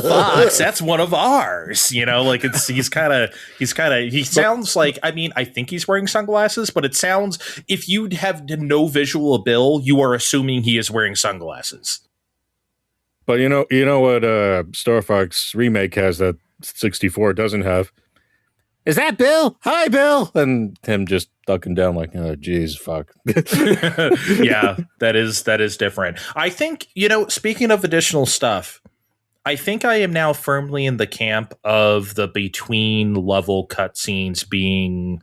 Fox, that's one of ours. Like he sounds like, I mean, I think he's wearing sunglasses, but it sounds, if you have no visual Bill, you are assuming he is wearing sunglasses. But you know what Star Fox Remake has that 64 doesn't have? Is that Bill? Hi, Bill! And him just ducking down like, oh, geez, fuck. Yeah, that is different. I think, speaking of additional stuff, I think I am now firmly in the camp of the between level cutscenes being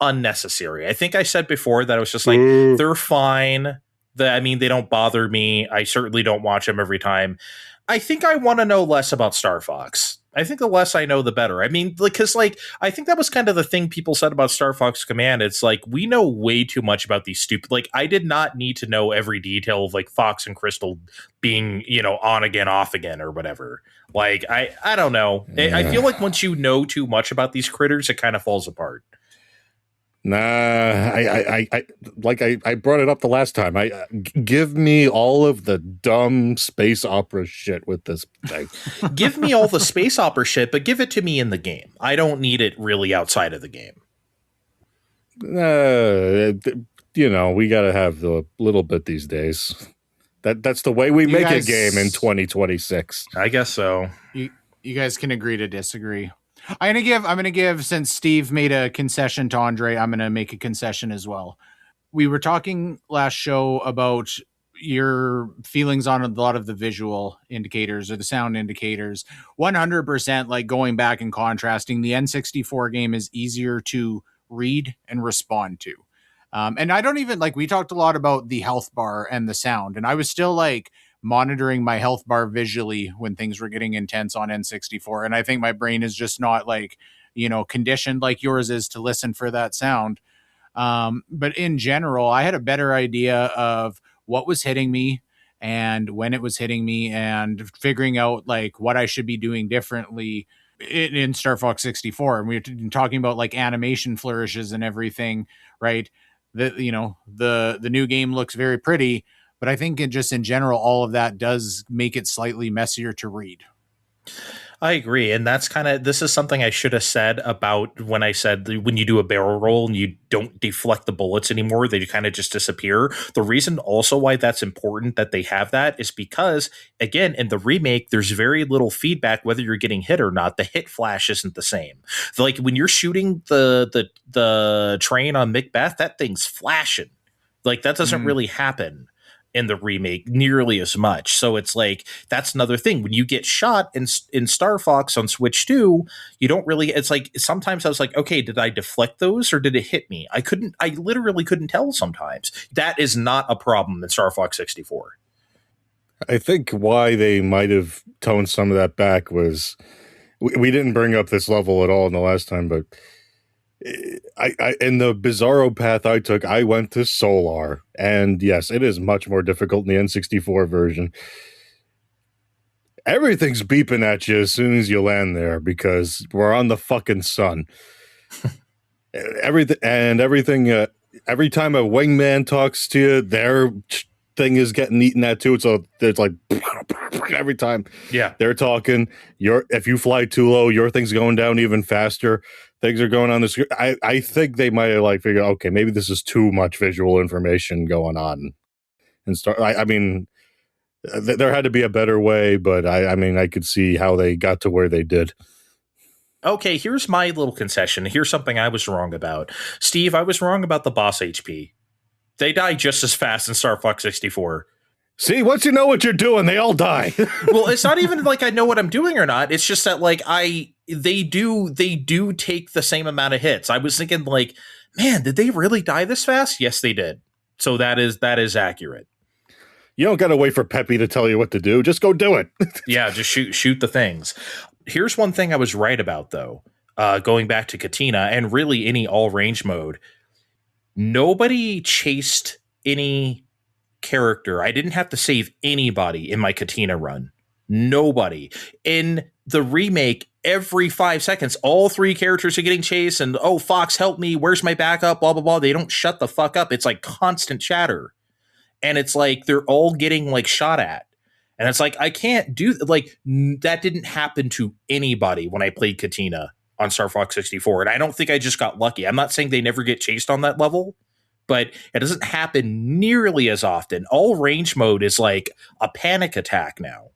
unnecessary. I think I said before that I was just like, they're fine. They don't bother me. I certainly don't watch them every time. I think I want to know less about Star Fox. I think the less I know, the better. I mean, because I think that was kind of the thing people said about Star Fox Command. It's like, we know way too much about these stupid, I did not need to know every detail of Fox and Crystal being, on again, off again or whatever. I don't know. I feel like once you know too much about these critters, it kind of falls apart. Nah, I like I brought it up the last time. Give me all of the dumb space opera shit with this thing. Give me all the space opera shit, but give it to me in the game. I don't need it really outside of the game. We got to have the little bit these days. That's the way we make a game in 2026. I guess so. You guys can agree to disagree. I'm gonna give since Steve made a concession to Andre, I'm gonna make a concession as well. We were talking last show about your feelings on a lot of the visual indicators or the sound indicators. 100%, like going back and contrasting, the N64 game is easier to read and respond to. And I don't even we talked a lot about the health bar and the sound, and I was still monitoring my health bar visually when things were getting intense on N64. And I think my brain is just not conditioned like yours is to listen for that sound. But in general, I had a better idea of what was hitting me and when it was hitting me and figuring out what I should be doing differently in StarFox 64. And we were talking about animation flourishes and everything, right? The new game looks very pretty, but I think in general, all of that does make it slightly messier to read. I agree. And this is something I should have said about when I said when you do a barrel roll and you don't deflect the bullets anymore, they kind of just disappear. The reason also why that's important that they have that is because, again, in the remake, there's very little feedback whether you're getting hit or not. The hit flash isn't the same. When you're shooting the train on Macbeth, that thing's flashing. That doesn't really happen in the remake nearly as much. So it's that's another thing. When you get shot in Star Fox on Switch 2, you don't really, it's sometimes I was okay, did I deflect those or did it hit me? I literally couldn't tell sometimes. That is not a problem in Star Fox 64. I think why they might have toned some of that back was we didn't bring up this level at all in the last time, but I in the Bizarro path I took, I went to Solar, and yes, it is much more difficult in the N64 version. Everything's beeping at you as soon as you land there because we're on the fucking sun. Everything. Every time a wingman talks to you, their thing is getting eaten at too. So it's every time they're talking, if you fly too low, your thing's going down even faster. Things are going on the screen. I think they might have figured, okay, maybe this is too much visual information going on. And there had to be a better way, but I could see how they got to where they did. Okay, here's my little concession. Here's something I was wrong about. Steve, I was wrong about the boss HP. They die just as fast in Star Fox 64. See, once you know what you're doing, they all die. Well, it's not even I know what I'm doing or not. It's just that they do take the same amount of hits. I was thinking man, did they really die this fast? Yes, they did. So that is accurate. You don't got to wait for Peppy to tell you what to do. Just go do it. Yeah, just shoot the things. Here's one thing I was right about though. Going back to Katina and really any all range mode, nobody chased any character. I didn't have to save anybody in my Katina run. Nobody. In the remake, every 5 seconds, all three characters are getting chased and, oh, Fox, help me. Where's my backup? Blah, blah, blah. They don't shut the fuck up. It's constant chatter. And it's they're all getting shot at. And it's I can't do that didn't happen to anybody when I played Katina on Star Fox 64. And I don't think I just got lucky. I'm not saying they never get chased on that level, but it doesn't happen nearly as often. All range mode is a panic attack now.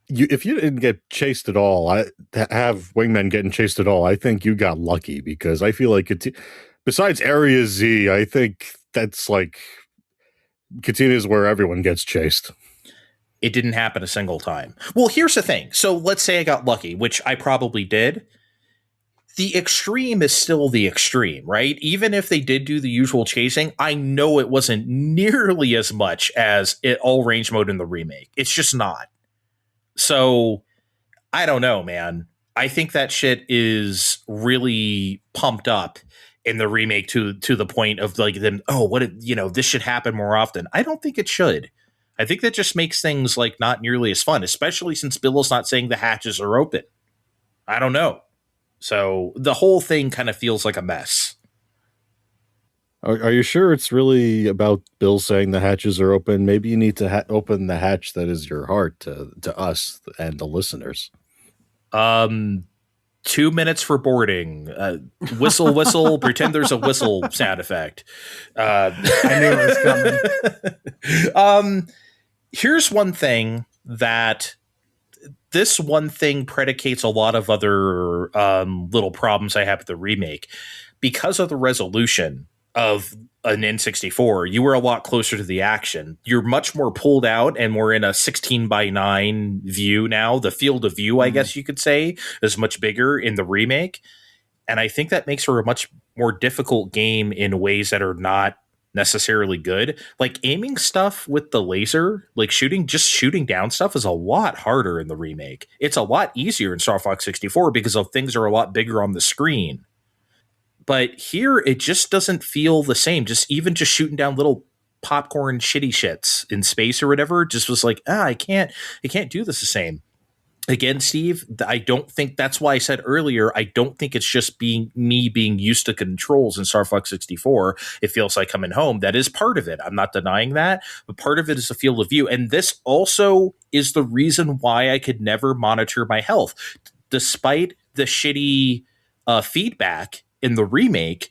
If you didn't get chased at all, have wingmen getting chased at all, I think you got lucky because I feel besides Area Z, I think that's Katina is where everyone gets chased. It didn't happen a single time. Well, here's the thing. So let's say I got lucky, which I probably did. The extreme is still the extreme, right? Even if they did do the usual chasing, I know it wasn't nearly as much as all range mode in the remake. It's just not. So I don't know, man. I think that shit is really pumped up in the remake to the point of this should happen more often. I don't think it should. I think that just makes things not nearly as fun, especially since Bill's not saying the hatches are open. I don't know. So the whole thing kind of feels like a mess. Are you sure it's really about Bill saying the hatches are open? Maybe you need to open the hatch that is your heart to us and the listeners. 2 minutes for boarding. Whistle, whistle. Pretend there's a whistle sound effect. I knew it was coming. Here's one thing that this one thing predicates a lot of other little problems I have with the remake. Because of the resolution of an N64, you were a lot closer to the action. You're much more pulled out, and we're in a 16:9 view now. The field of view, I guess you could say, is much bigger in the remake. And I think that makes for a much more difficult game in ways that are not necessarily good. Like aiming stuff with the laser, like shooting down stuff is a lot harder in the remake. It's a lot easier in StarFox 64 because of things are a lot bigger on the screen. But here, it just doesn't feel the same. Just shooting down little popcorn shitty shits in space or whatever, just was like, I can't do this the same. Again, Steve, I don't think that's why I said earlier, I don't think it's just me being used to controls in StarFox 64. It feels like coming home. That is part of it. I'm not denying that, but part of it is the field of view. And this also is the reason why I could never monitor my health. Despite the shitty feedback in the remake,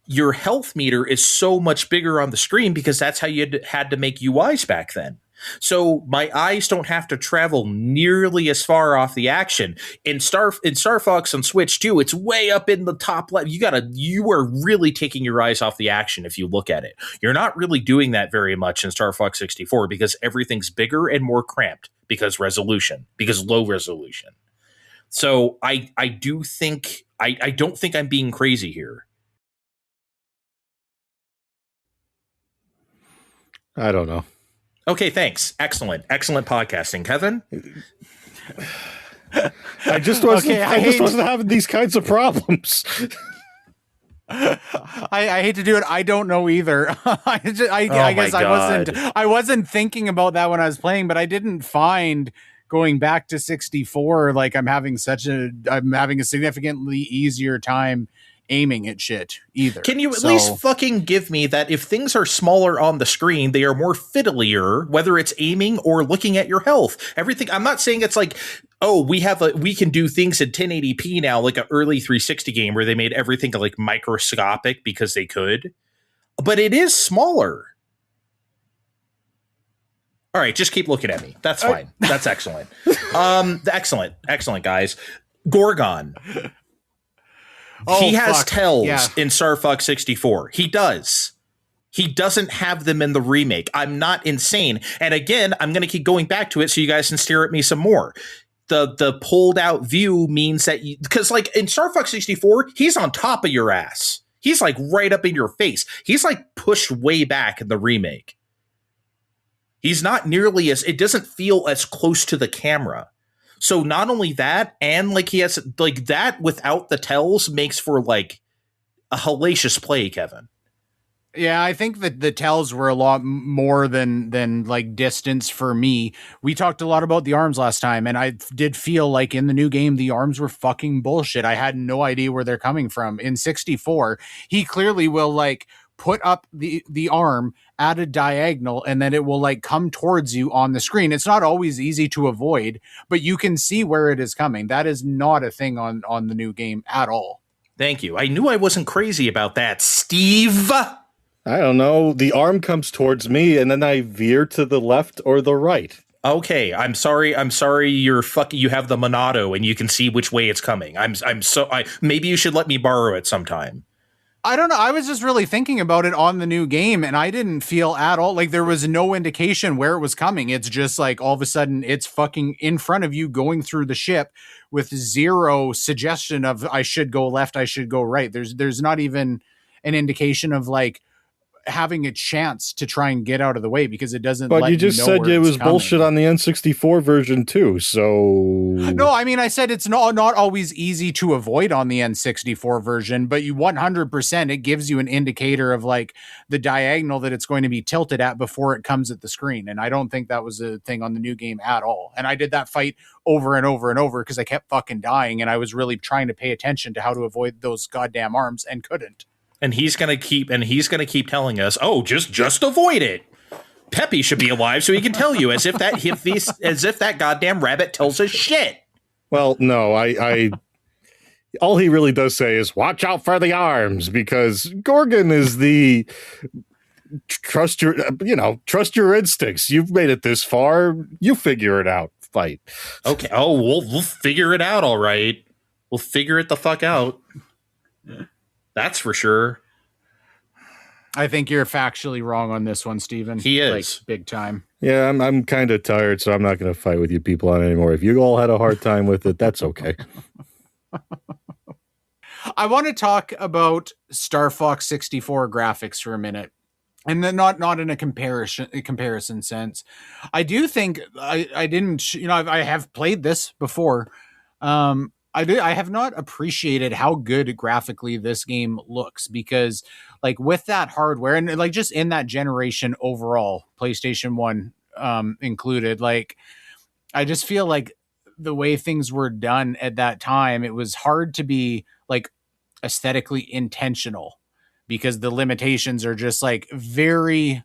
your health meter is so much bigger on the screen because that's how you had to make UIs back then. So my eyes don't have to travel nearly as far off the action. In StarFox on Switch too, it's way up in the top left. You are really taking your eyes off the action if you look at it. You're not really doing that very much in StarFox 64 because everything's bigger and more cramped because low resolution. So I do think I don't think I'm being crazy here. I don't know. Okay, thanks. Excellent podcasting, Kevin. I just wasn't having these kinds of problems. I hate to do it. I don't know either. I guess I wasn't thinking about that when I was playing, but I didn't find going back to 64 like I'm having a significantly easier time aiming at shit either. Can you at least fucking give me that if things are smaller on the screen, they are more fiddlier, whether it's aiming or looking at your health? Everything. I'm not saying it's like, oh, we can do things in 1080p now, like an early 360 game where they made everything like microscopic because they could, but it is smaller. All right, just keep looking at me. That's fine. That's excellent. Excellent, guys. Gorgon. He has tells in StarFox 64. He does. He doesn't have them in the remake. I'm not insane. And again, I'm going to keep going back to it so you guys can stare at me some more. The pulled out view means that because like in StarFox 64, he's on top of your ass. He's like right up in your face. He's like pushed way back in the remake. He's not nearly it doesn't feel as close to the camera. So not only that, and like he has like that without the tells makes for like a hellacious play, Kevin. Yeah, I think that the tells were a lot more than like distance for me. We talked a lot about the arms last time, and I did feel like in the new game, the arms were fucking bullshit. I had no idea where they're coming from. In 64, he clearly will like put up the arm at a diagonal and then it will like come towards you on the screen. It's not always easy to avoid, but you can see where it is coming. That is not a thing on the new game at all. Thank you. I knew I wasn't crazy about that, Steve. I don't know. The arm comes towards me and then I veer to the left or the right. Okay, I'm sorry. You have the Monado and you can see which way it's coming. Maybe you should let me borrow it sometime. I don't know. I was just really thinking about it on the new game, and I didn't feel at all like there was no indication where it was coming. It's just like all of a sudden it's fucking in front of you going through the ship with zero suggestion of I should go left, I should go right. There's not even an indication of like having a chance to try and get out of the way because it doesn't. But you just said it was bullshit on the N64 version too. So no, I mean I said it's not always easy to avoid on the N64 version, but you 100% it gives you an indicator of like the diagonal that it's going to be tilted at before it comes at the screen. And I don't think that was a thing on the new game at all. And I did that fight over and over and over because I kept fucking dying and I was really trying to pay attention to how to avoid those goddamn arms and couldn't. And he's gonna keep telling us, oh, just avoid it. Peppy should be alive so he can tell you, as if that goddamn rabbit tells us shit. Well, no, I all he really does say is watch out for the arms, because Gorgon is the trust your instincts. You've made it this far. You figure it out. Fight. Okay. Oh, we'll figure it out. All right. We'll figure it the fuck out. That's for sure. I think you're factually wrong on this one, Steven. He is. Like, big time. Yeah, I'm kind of tired, so I'm not going to fight with you people on it anymore. If you all had a hard time with it, that's okay. I want to talk about StarFox 64 graphics for a minute. And then not in a comparison sense. I do think I didn't, I have played this before. I have not appreciated how good graphically this game looks, because like with that hardware and like just in that generation overall, PlayStation 1 included, like I just feel like the way things were done at that time, it was hard to be like aesthetically intentional, because the limitations are just like very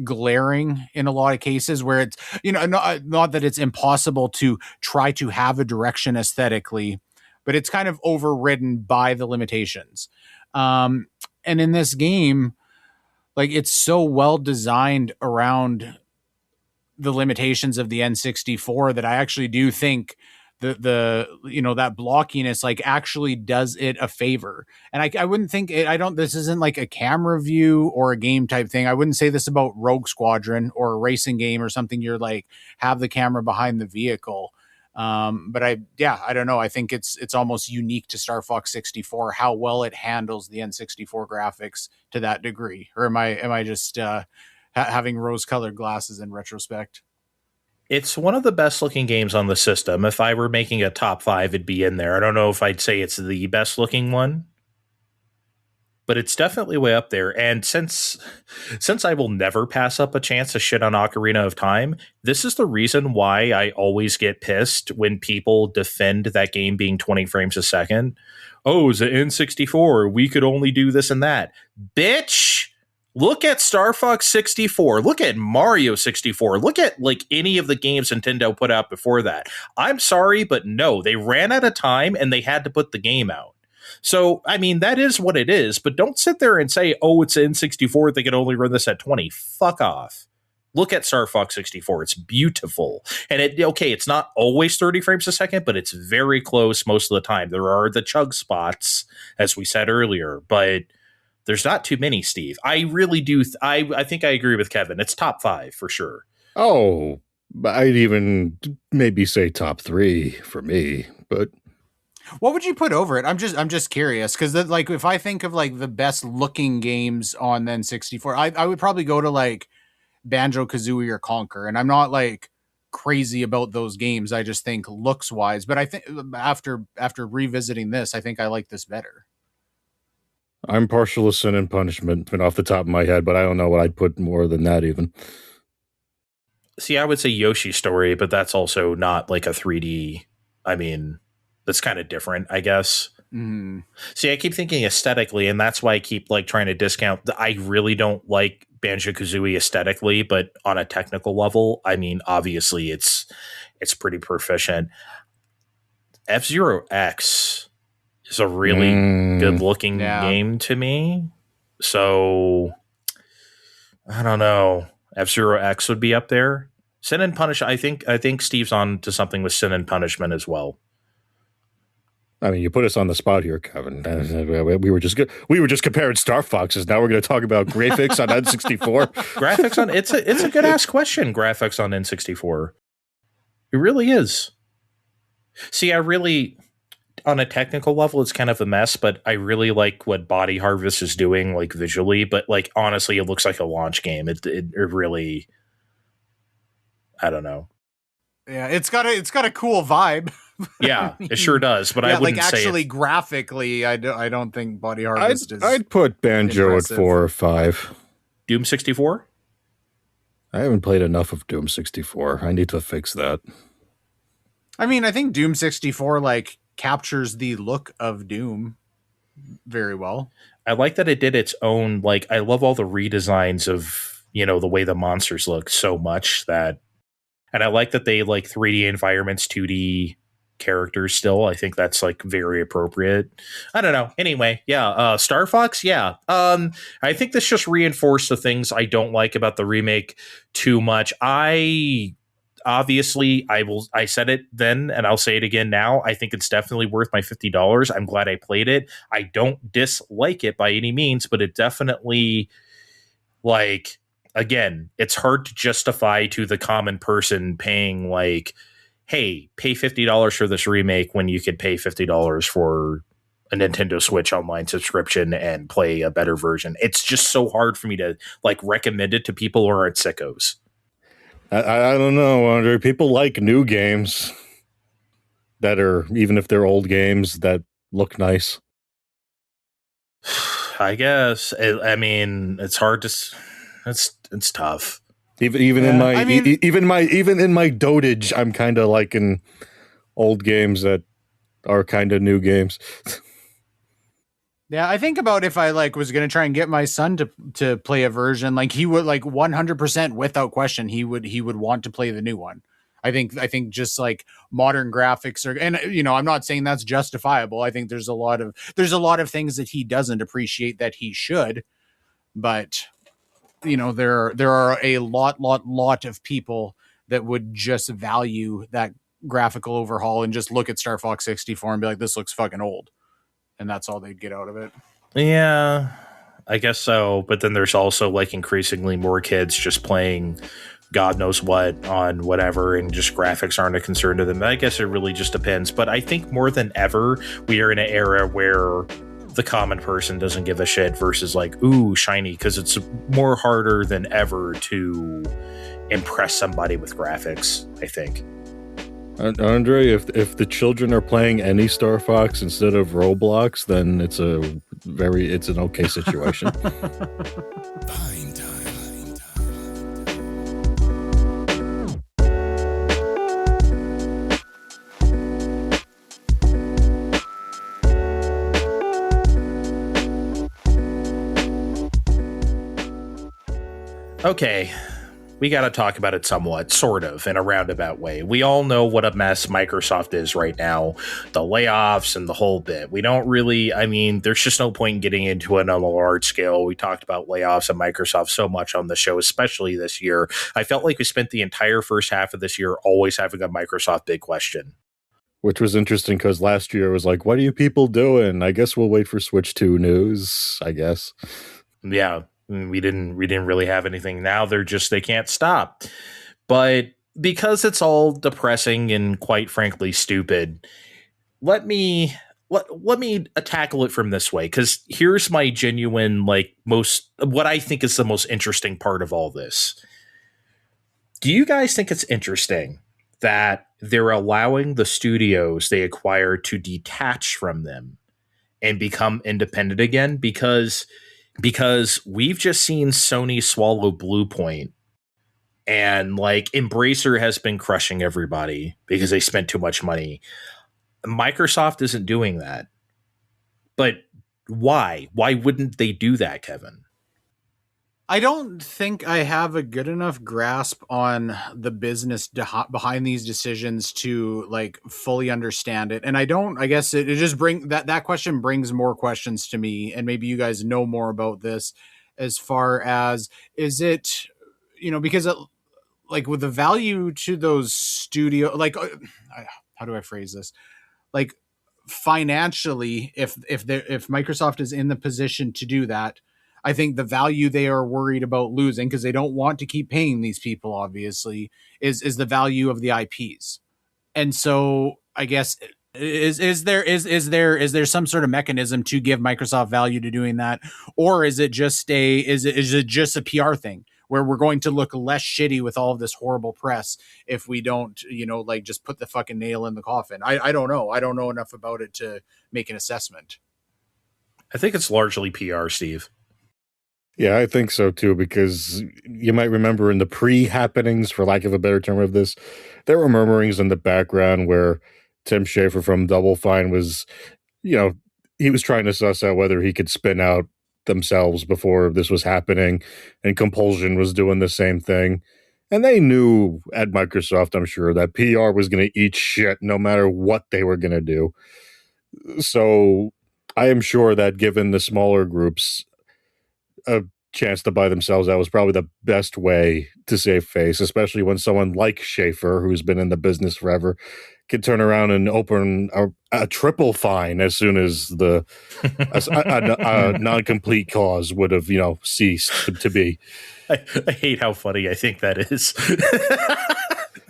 glaring in a lot of cases, where it's, not that it's impossible to try to have a direction aesthetically, but it's kind of overridden by the limitations. And in this game, like it's so well designed around the limitations of the N64 that I actually do think the that blockiness like actually does it a favor. And I wouldn't think this isn't like a camera view or a game type thing. I wouldn't say this about Rogue Squadron or a racing game or something you're like have the camera behind the vehicle. But I don't know. I think it's almost unique to StarFox 64 how well it handles the N64 graphics to that degree. Or am I just having rose-colored glasses in retrospect? It's one of the best looking games on the system. If I were making a top 5, it'd be in there. I don't know if I'd say it's the best looking one, but it's definitely way up there. And since I will never pass up a chance to shit on Ocarina of Time, this is the reason why I always get pissed when people defend that game being 20 frames a second. Oh, it's an N64. We could only do this and that. Bitch! Look at StarFox 64. Look at Mario 64. Look at like any of the games Nintendo put out before that. I'm sorry, but no, they ran out of time and they had to put the game out. So, I mean, that is what it is, but don't sit there and say, oh, it's N64. They could only run this at 20. Fuck off. Look at StarFox 64. It's beautiful. And it's not always 30 frames a second, but it's very close most of the time. There are the chug spots, as we said earlier, but there's not too many, Steve. I really do. I think I agree with Kevin. It's top 5 for sure. Oh, I'd even maybe say top 3 for me. But what would you put over it? I'm just curious, because like if I think of like the best looking games on the N64, I would probably go to like Banjo-Kazooie or Conker, and I'm not like crazy about those games. I just think looks wise. But I think after revisiting this, I think I like this better. I'm partial to Sin and Punishment off the top of my head, but I don't know what I'd put more than that even. See, I would say Yoshi's Story, but that's also not like a 3D. I mean, that's kind of different, I guess. Mm. See, I keep thinking aesthetically, and that's why I keep like trying to discount. I really don't like Banjo-Kazooie aesthetically, but on a technical level, I mean, obviously it's pretty proficient. F-Zero X is a really good looking game to me. So I don't know. F-Zero X would be up there. Sin and Punishment. I think Steve's on to something with Sin and Punishment as well. I mean, you put us on the spot here, Kevin. We were just comparing Star Foxes. Now we're going to talk about graphics on N64. Graphics on it's a good ass question. Graphics on N64. It really is. See, on a technical level, it's kind of a mess, but I really like what Body Harvest is doing, like visually. But like honestly, it looks like a launch game. It really, I don't know. Yeah, it's got a cool vibe. Yeah, it sure does. But I wouldn't like say actually graphically, I don't think Body Harvest is. I'd put Banjo impressive. At 4 or 5. Doom 64. I haven't played enough of Doom 64. I need to fix that. I mean, I think Doom 64 like captures the look of Doom very well. I like that it did its own, like, I love all the redesigns of, the way the monsters look so much that, and I like that they like 3D environments, 2D characters still. I think that's like very appropriate. I don't know. Anyway, yeah, StarFox, yeah. I think this just reinforced the things I don't like about the remake too much. Obviously, I said it then and I'll say it again now. I think it's definitely worth my $50. I'm glad I played it. I don't dislike it by any means, but it definitely, like, again, it's hard to justify to the common person paying, like, hey, pay $50 for this remake when you could pay $50 for a Nintendo Switch online subscription and play a better version. It's just so hard for me to like recommend it to people who aren't sickos. I don't know, Andre. People like new games that are, even if they're old games, that look nice. I guess. I mean, it's hard to. It's tough. Even in my dotage, I'm kind of liking old games that are kind of new games. Yeah, I think about if I like was going to try and get my son to play a version, like he would, like 100% without question, he would want to play the new one. I think just like modern graphics are, and I'm not saying that's justifiable. I think there's a lot of things that he doesn't appreciate that he should, but there are a lot of people that would just value that graphical overhaul and just look at Star Fox 64 and be like, this looks fucking old. And that's all they'd get out of it. Yeah, I guess so. But then there's also like increasingly more kids just playing God knows what on whatever, and just graphics aren't a concern to them. I guess it really just depends. But I think more than ever, we are in an era where the common person doesn't give a shit versus like, ooh, shiny, because it's more harder than ever to impress somebody with graphics, I think. Andre, if the children are playing any Star Fox instead of Roblox, then it's an okay situation. Fine time. Okay, we got to talk about it somewhat, sort of, in a roundabout way. We all know what a mess Microsoft is right now, the layoffs and the whole bit. We don't really, I mean, there's just no point in getting into it on a large scale. We talked about layoffs at Microsoft so much on the show, especially this year. I felt like we spent the entire first half of this year always having a Microsoft big question. Which was interesting because last year it was like, what are you people doing? I guess we'll wait for Switch 2 news, I guess. Yeah. We didn't really have anything. Now they can't stop. But because it's all depressing and quite frankly stupid, let me tackle it from this way, because here's my genuine, like, what I think is the most interesting part of all this. Do you guys think it's interesting that they're allowing the studios they acquire to detach from them and become independent again? Because we've just seen Sony swallow Bluepoint, and like Embracer has been crushing everybody because they spent too much money. Microsoft isn't doing that. But why? Why wouldn't they do that, Kevin? I don't think I have a good enough grasp on the business behind these decisions to like fully understand it. And I guess it just that question brings more questions to me. And maybe you guys know more about this as far as, is it, because like with the value to those studio, like, how do I phrase this? Like financially, if Microsoft is in the position to do that, I think the value they are worried about losing, because they don't want to keep paying these people, obviously, is the value of the IPs. And so I guess is there some sort of mechanism to give Microsoft value to doing that? Or is it just a PR thing where we're going to look less shitty with all of this horrible press if we don't, like just put the fucking nail in the coffin? I don't know. I don't know enough about it to make an assessment. I think it's largely PR, Steve. Yeah, I think so too, because you might remember in the pre-happenings, for lack of a better term of this, there were murmurings in the background where Tim Schafer from Double Fine was, he was trying to suss out whether he could spin out themselves before this was happening, and Compulsion was doing the same thing. And they knew at Microsoft, I'm sure, that PR was going to eat shit no matter what they were going to do. So I am sure that given the smaller groups a chance to buy themselves, that was probably the best way to save face, especially when someone like Schaefer, who's been in the business forever, could turn around and open a triple fine as soon as the a non-complete cause would have, ceased to be. I hate how funny I think that is.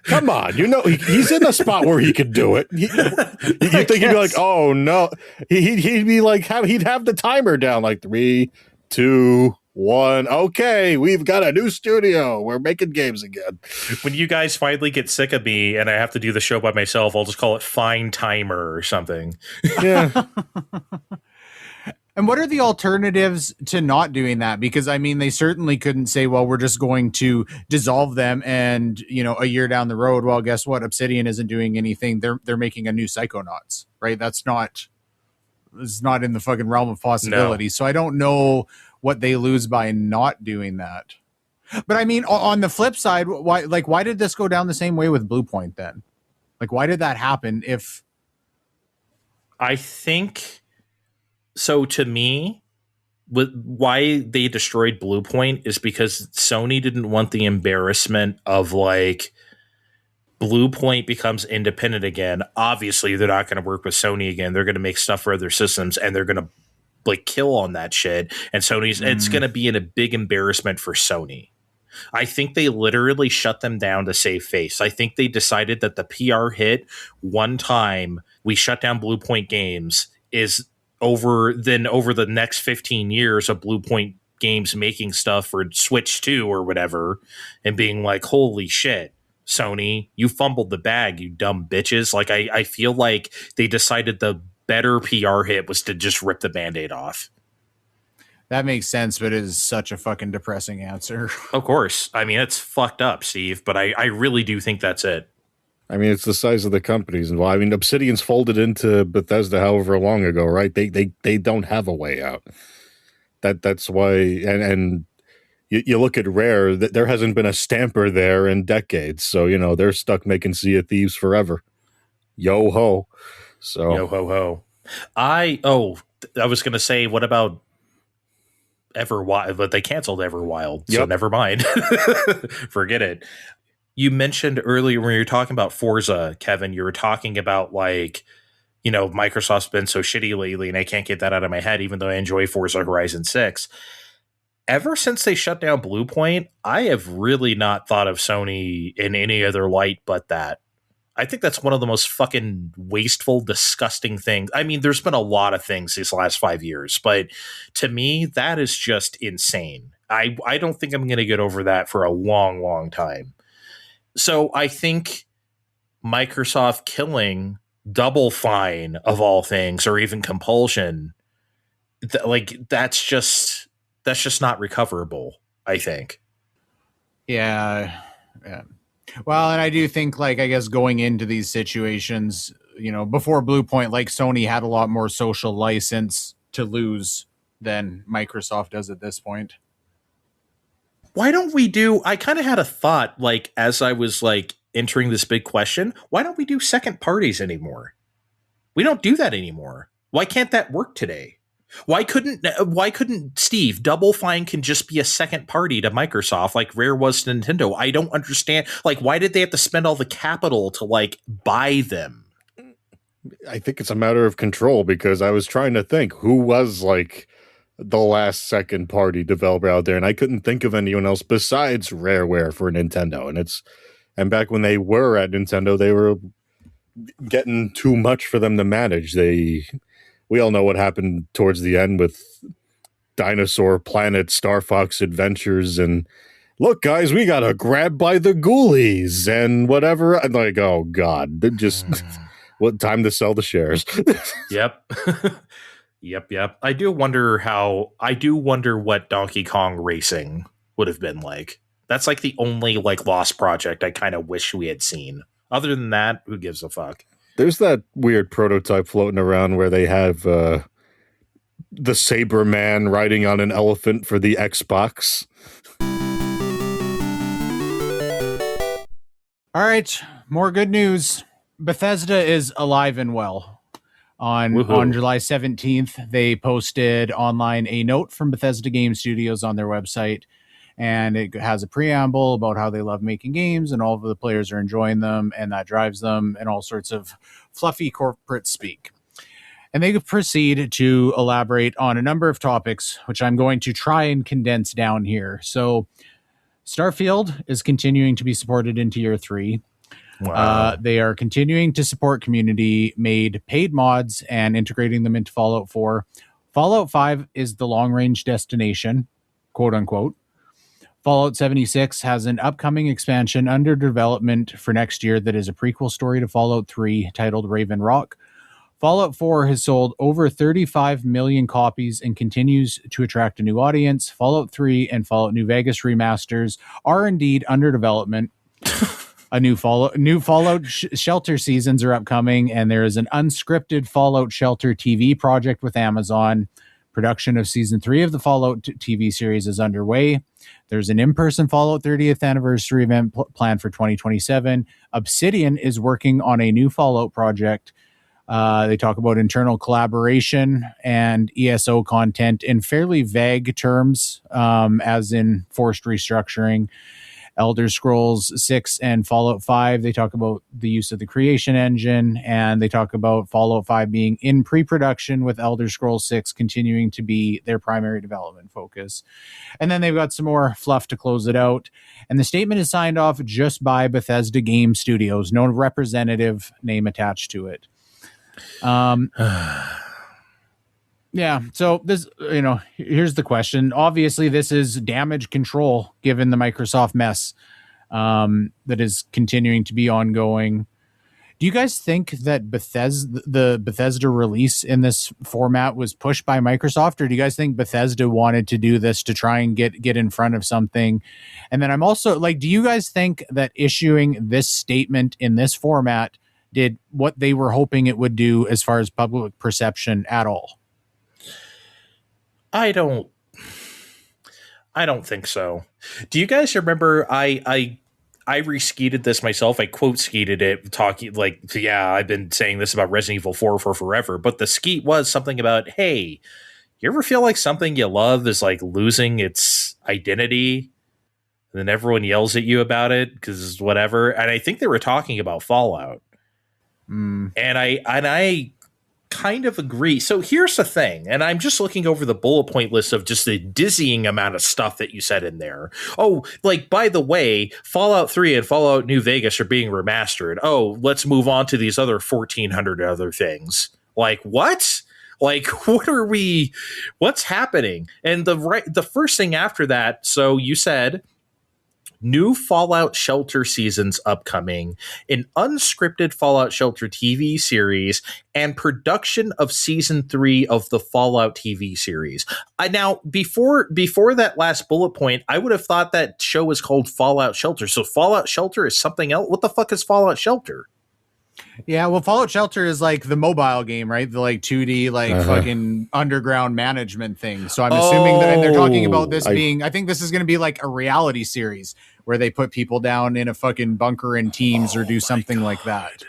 Come on, he's in a spot where he could do it. You think he'd be like, oh no, he'd be like, he'd have the timer down like 3, 2, 1. Okay, we've got a new studio. We're making games again. When you guys finally get sick of me and I have to do the show by myself, I'll just call it Fine Timer or something. Yeah. And what are the alternatives to not doing that? Because, I mean, they certainly couldn't say, well, we're just going to dissolve them and, a year down the road, well, guess what? Obsidian isn't doing anything. They're making a new Psychonauts, right? It's not in the fucking realm of possibility. No. So I don't know what they lose by not doing that. But I mean, on the flip side, why did this go down the same way with Bluepoint then? Like, why did that happen? I think... So to me, why they destroyed Bluepoint is because Sony didn't want the embarrassment of like Bluepoint becomes independent again. Obviously, they're not going to work with Sony again. They're going to make stuff for other systems, and they're going to like kill on that shit. And Sony's it's going to be in a big embarrassment for Sony. I think they literally shut them down to save face. I think they decided that the PR hit one time we shut down Bluepoint Games is over the next 15 years of Bluepoint Games making stuff for Switch 2 or whatever and being like, holy shit, Sony, you fumbled the bag, you dumb bitches. Like, I feel like they decided the better PR hit was to just rip the Band-Aid off. That makes sense, but it is such a fucking depressing answer. Of course. I mean, it's fucked up, Steve, but I really do think that's it. I mean, it's the size of the companies involved. I mean, Obsidian's folded into Bethesda however long ago, right? They don't have a way out. That's why, and you look at Rare, there hasn't been a stamper there in decades. So, they're stuck making Sea of Thieves forever. Yo ho. So yo ho ho. I was going to say, what about Everwild? But they canceled Everwild, so never mind. Forget it. You mentioned earlier when you were talking about Forza, Kevin, you were talking about like, Microsoft's been so shitty lately and I can't get that out of my head, even though I enjoy Forza Horizon 6. Ever since they shut down Bluepoint, I have really not thought of Sony in any other light but that. I think that's one of the most fucking wasteful, disgusting things. I mean, there's been a lot of things these last 5 years, but to me, that is just insane. I don't think I'm going to get over that for a long, long time. So I think Microsoft killing Double Fine of all things, or even Compulsion, that's just not recoverable, I think. Yeah. Well, and I do think, I guess going into these situations, before Bluepoint, Sony had a lot more social license to lose than Microsoft does at this point. Why don't we I kind of had a thought, as I was entering this big question, why don't we do second parties anymore? We don't do that anymore. Why can't that work today? Why couldn't Steve, Double Fine can just be a second party to Microsoft like Rare was to Nintendo? I don't understand. Why did they have to spend all the capital to buy them? I think it's a matter of control, because I was trying to think who was the last second party developer out there, and I couldn't think of anyone else besides Rareware for Nintendo. And back when they were at Nintendo, they were getting too much for them to manage. We all know what happened towards the end with Dinosaur Planet, StarFox Adventures, and look, guys, we got grabbed by the ghoulies and whatever. I'm like, oh God, what time to sell the shares? Yep. Yep. I do wonder what Donkey Kong Racing would have been like. That's the only lost project I kind of wish we had seen. Other than that, who gives a fuck? There's that weird prototype floating around where they have the Saber Man riding on an elephant for the Xbox. All right, more good news. Bethesda is alive and well. On July 17th, they posted online a note from Bethesda Game Studios on their website, and it has a preamble about how they love making games and all of the players are enjoying them, and that drives them, and all sorts of fluffy corporate speak. And they proceed to elaborate on a number of topics, which I'm going to try and condense down here. So, Starfield is continuing to be supported into year 3. Wow. They are continuing to support community-made paid mods and integrating them into Fallout 4. Fallout 5 is the long-range destination, quote-unquote. Fallout 76 has an upcoming expansion under development for next year that is a prequel story to Fallout 3 titled Raven Rock. Fallout 4 has sold over 35 million copies and continues to attract a new audience. Fallout 3 and Fallout New Vegas remasters are indeed under development. New Fallout Shelter seasons are upcoming, and there is an unscripted Fallout Shelter TV project with Amazon. Production of season 3 of the Fallout TV series is underway. There's an in-person Fallout 30th anniversary event planned for 2027. Obsidian is working on a new Fallout project. They talk about internal collaboration and ESO content in fairly vague terms, as in forced restructuring. Elder Scrolls 6 and Fallout 5, they talk about the use of the creation engine, and they talk about Fallout 5 being in pre-production with Elder Scrolls 6 continuing to be their primary development focus. And then they've got some more fluff to close it out. And the statement is signed off just by Bethesda Game Studios, no representative name attached to it. Yeah, so this, here's the question. Obviously, this is damage control given the Microsoft mess that is continuing to be ongoing. Do you guys think that the Bethesda release in this format was pushed by Microsoft, or do you guys think Bethesda wanted to do this to try and get in front of something? And then I'm also do you guys think that issuing this statement in this format did what they were hoping it would do as far as public perception at all? I don't think so. Do you guys remember I reskeeted this myself? I quote skeeted it, talking I've been saying this about Resident Evil 4 for forever, but the skeet was something about, hey, you ever feel like something you love is losing its identity? And then everyone yells at you about it because whatever. And I think they were talking about Fallout. And I kind of agree. So here's the thing, and I'm just looking over the bullet point list of just the dizzying amount of stuff that you said in there. Oh, by the way, Fallout 3 and Fallout New Vegas are being remastered. Oh, let's move on to these other 1,400 other things. What? What's happening? And the first thing after that, so you said new Fallout Shelter seasons upcoming, an unscripted Fallout Shelter TV series, and production of season 3 of the Fallout TV series. Now, before that last bullet point, I would have thought that show was called Fallout Shelter. So Fallout Shelter is something else. What the fuck is Fallout Shelter? Yeah, well, Fallout Shelter is the mobile game, right? The 2D fucking underground management thing. So I'm assuming that, and they're talking about this being, I think this is going to be a reality series where they put people down in a fucking bunker in teams or do something like that.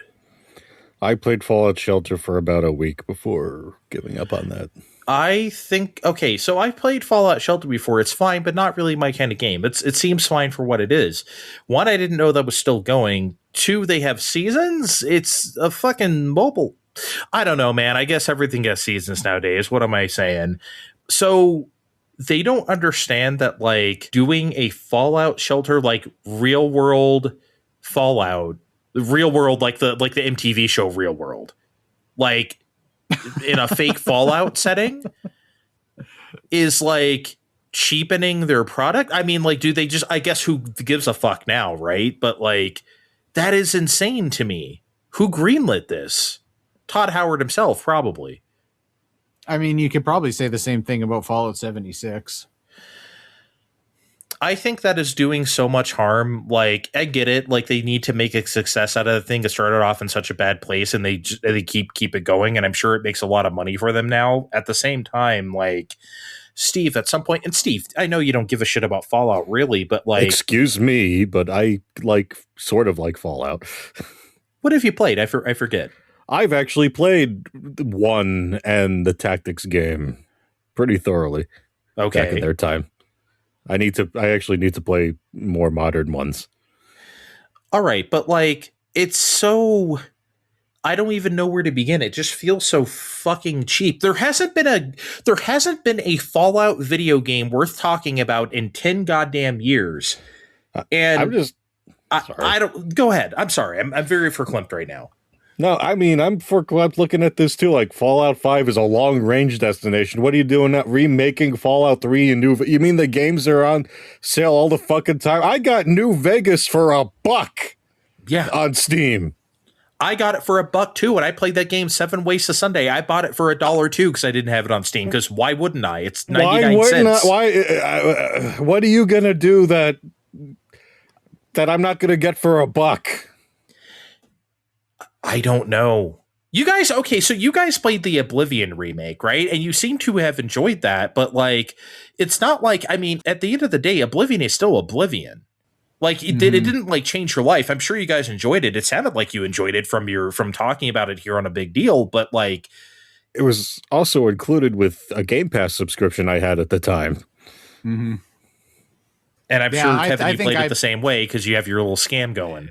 I played Fallout Shelter for about a week before giving up on that. I think, okay, so I've played Fallout Shelter before. It's fine, but not really my kind of game. It seems fine for what it is. One, I didn't know that was still going. Two, they have seasons. It's a fucking mobile. I don't know, man. I guess everything has seasons nowadays. What am I saying? So they don't understand that doing a Fallout Shelter, real world Fallout, real world, the MTV show Real World, in a fake Fallout setting is cheapening their product. I mean, do they just, I guess who gives a fuck now, right? But that is insane to me. Who greenlit this? Todd Howard himself, probably. I mean, you could probably say the same thing about Fallout 76. I think that is doing so much harm. Like, I get it. Like, they need to make a success out of the thing. It started off in such a bad place, and they keep it going. And I'm sure it makes a lot of money for them now. At the same time, like, Steve, at some point, and Steve, I know you don't give a shit about Fallout, really, but like, excuse me, but I sort of like Fallout. what have you played? I forget. I've actually played 1 and the tactics game pretty thoroughly. Okay, back in their time. I actually need to play more modern ones. All right, but like, it's so, I don't even know where to begin. It just feels so fucking cheap. There hasn't been a Fallout video game worth talking about in 10 goddamn years. And I don't, go ahead. I'm sorry. I'm very verklempt right now. No, I mean, I'm looking at this too. Like, Fallout 5 is a long-range destination. What are you doing now? Remaking Fallout 3 and you mean the games are on sale all the fucking time? I got New Vegas for $1. Yeah, on Steam. I got it for $1 too, and I played that game 7 Ways to Sunday. I bought it for $1 too because I didn't have it on Steam. Because why wouldn't I? It's 99 cents. What are you gonna do that I'm not gonna get for $1? I don't know. You guys, okay, so you guys played the Oblivion remake, right? And you seem to have enjoyed that, but like, it's not like, I mean, at the end of the day, Oblivion is still Oblivion. Like, it didn't like change your life. I'm sure you guys enjoyed it. It sounded like you enjoyed it from talking about it here on A Big Deal, but like, it was also included with a Game Pass subscription I had at the time. Mm-hmm. And I'm sure, Kevin, you played it the same way because you have your little scam going.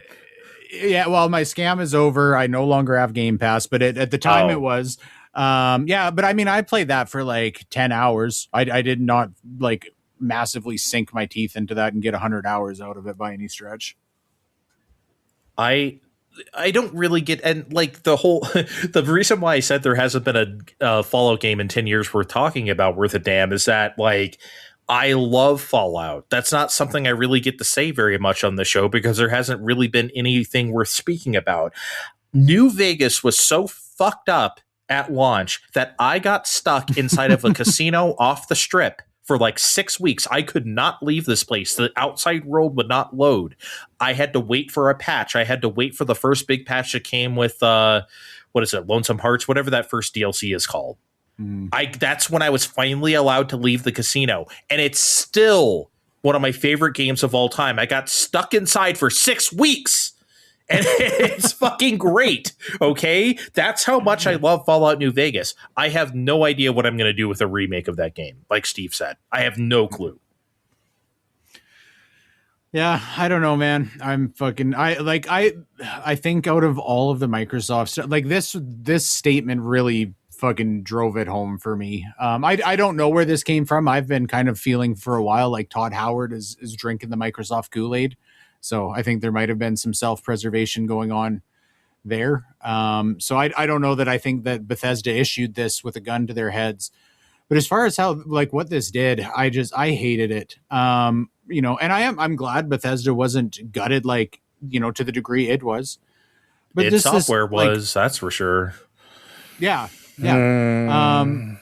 Yeah, well, my scam is over. I no longer have Game Pass, but at the time it was. Yeah, but I mean, I played that for like 10 hours. I did not like massively sink my teeth into that and get 100 hours out of it by any stretch. I don't really get, and like the whole, the reason why I said there hasn't been a Fallout game in 10 years worth talking about worth a damn is that like, I love Fallout. That's not something I really get to say very much on the show because there hasn't really been anything worth speaking about. New Vegas was so fucked up at launch that I got stuck inside of a casino off the strip for like 6 weeks. I could not leave this place. The outside world would not load. I had to wait for a patch. I had to wait for the first big patch that came with, what is it, Lonesome Hearts, whatever that first DLC is called. That's when I was finally allowed to leave the casino. And it's still one of my favorite games of all time. I got stuck inside for 6 weeks. And it's fucking great. Okay? That's how much I love Fallout New Vegas. I have no idea what I'm going to do with a remake of that game. Like Steve said, I have no clue. Yeah, I don't know, man. I think out of all of the Microsoft stuff, like this statement really fucking drove it home for me. I don't know where this came from. I've been kind of feeling for a while like Todd Howard is drinking the Microsoft Kool-Aid. So I think there might have been some self-preservation going on there. So I don't know that I think that Bethesda issued this with a gun to their heads. But as far as how like what this did, I hated it. You know, and I'm glad Bethesda wasn't gutted like, you know, to the degree it was. But its software was, like, that's for sure. Yeah. Yeah.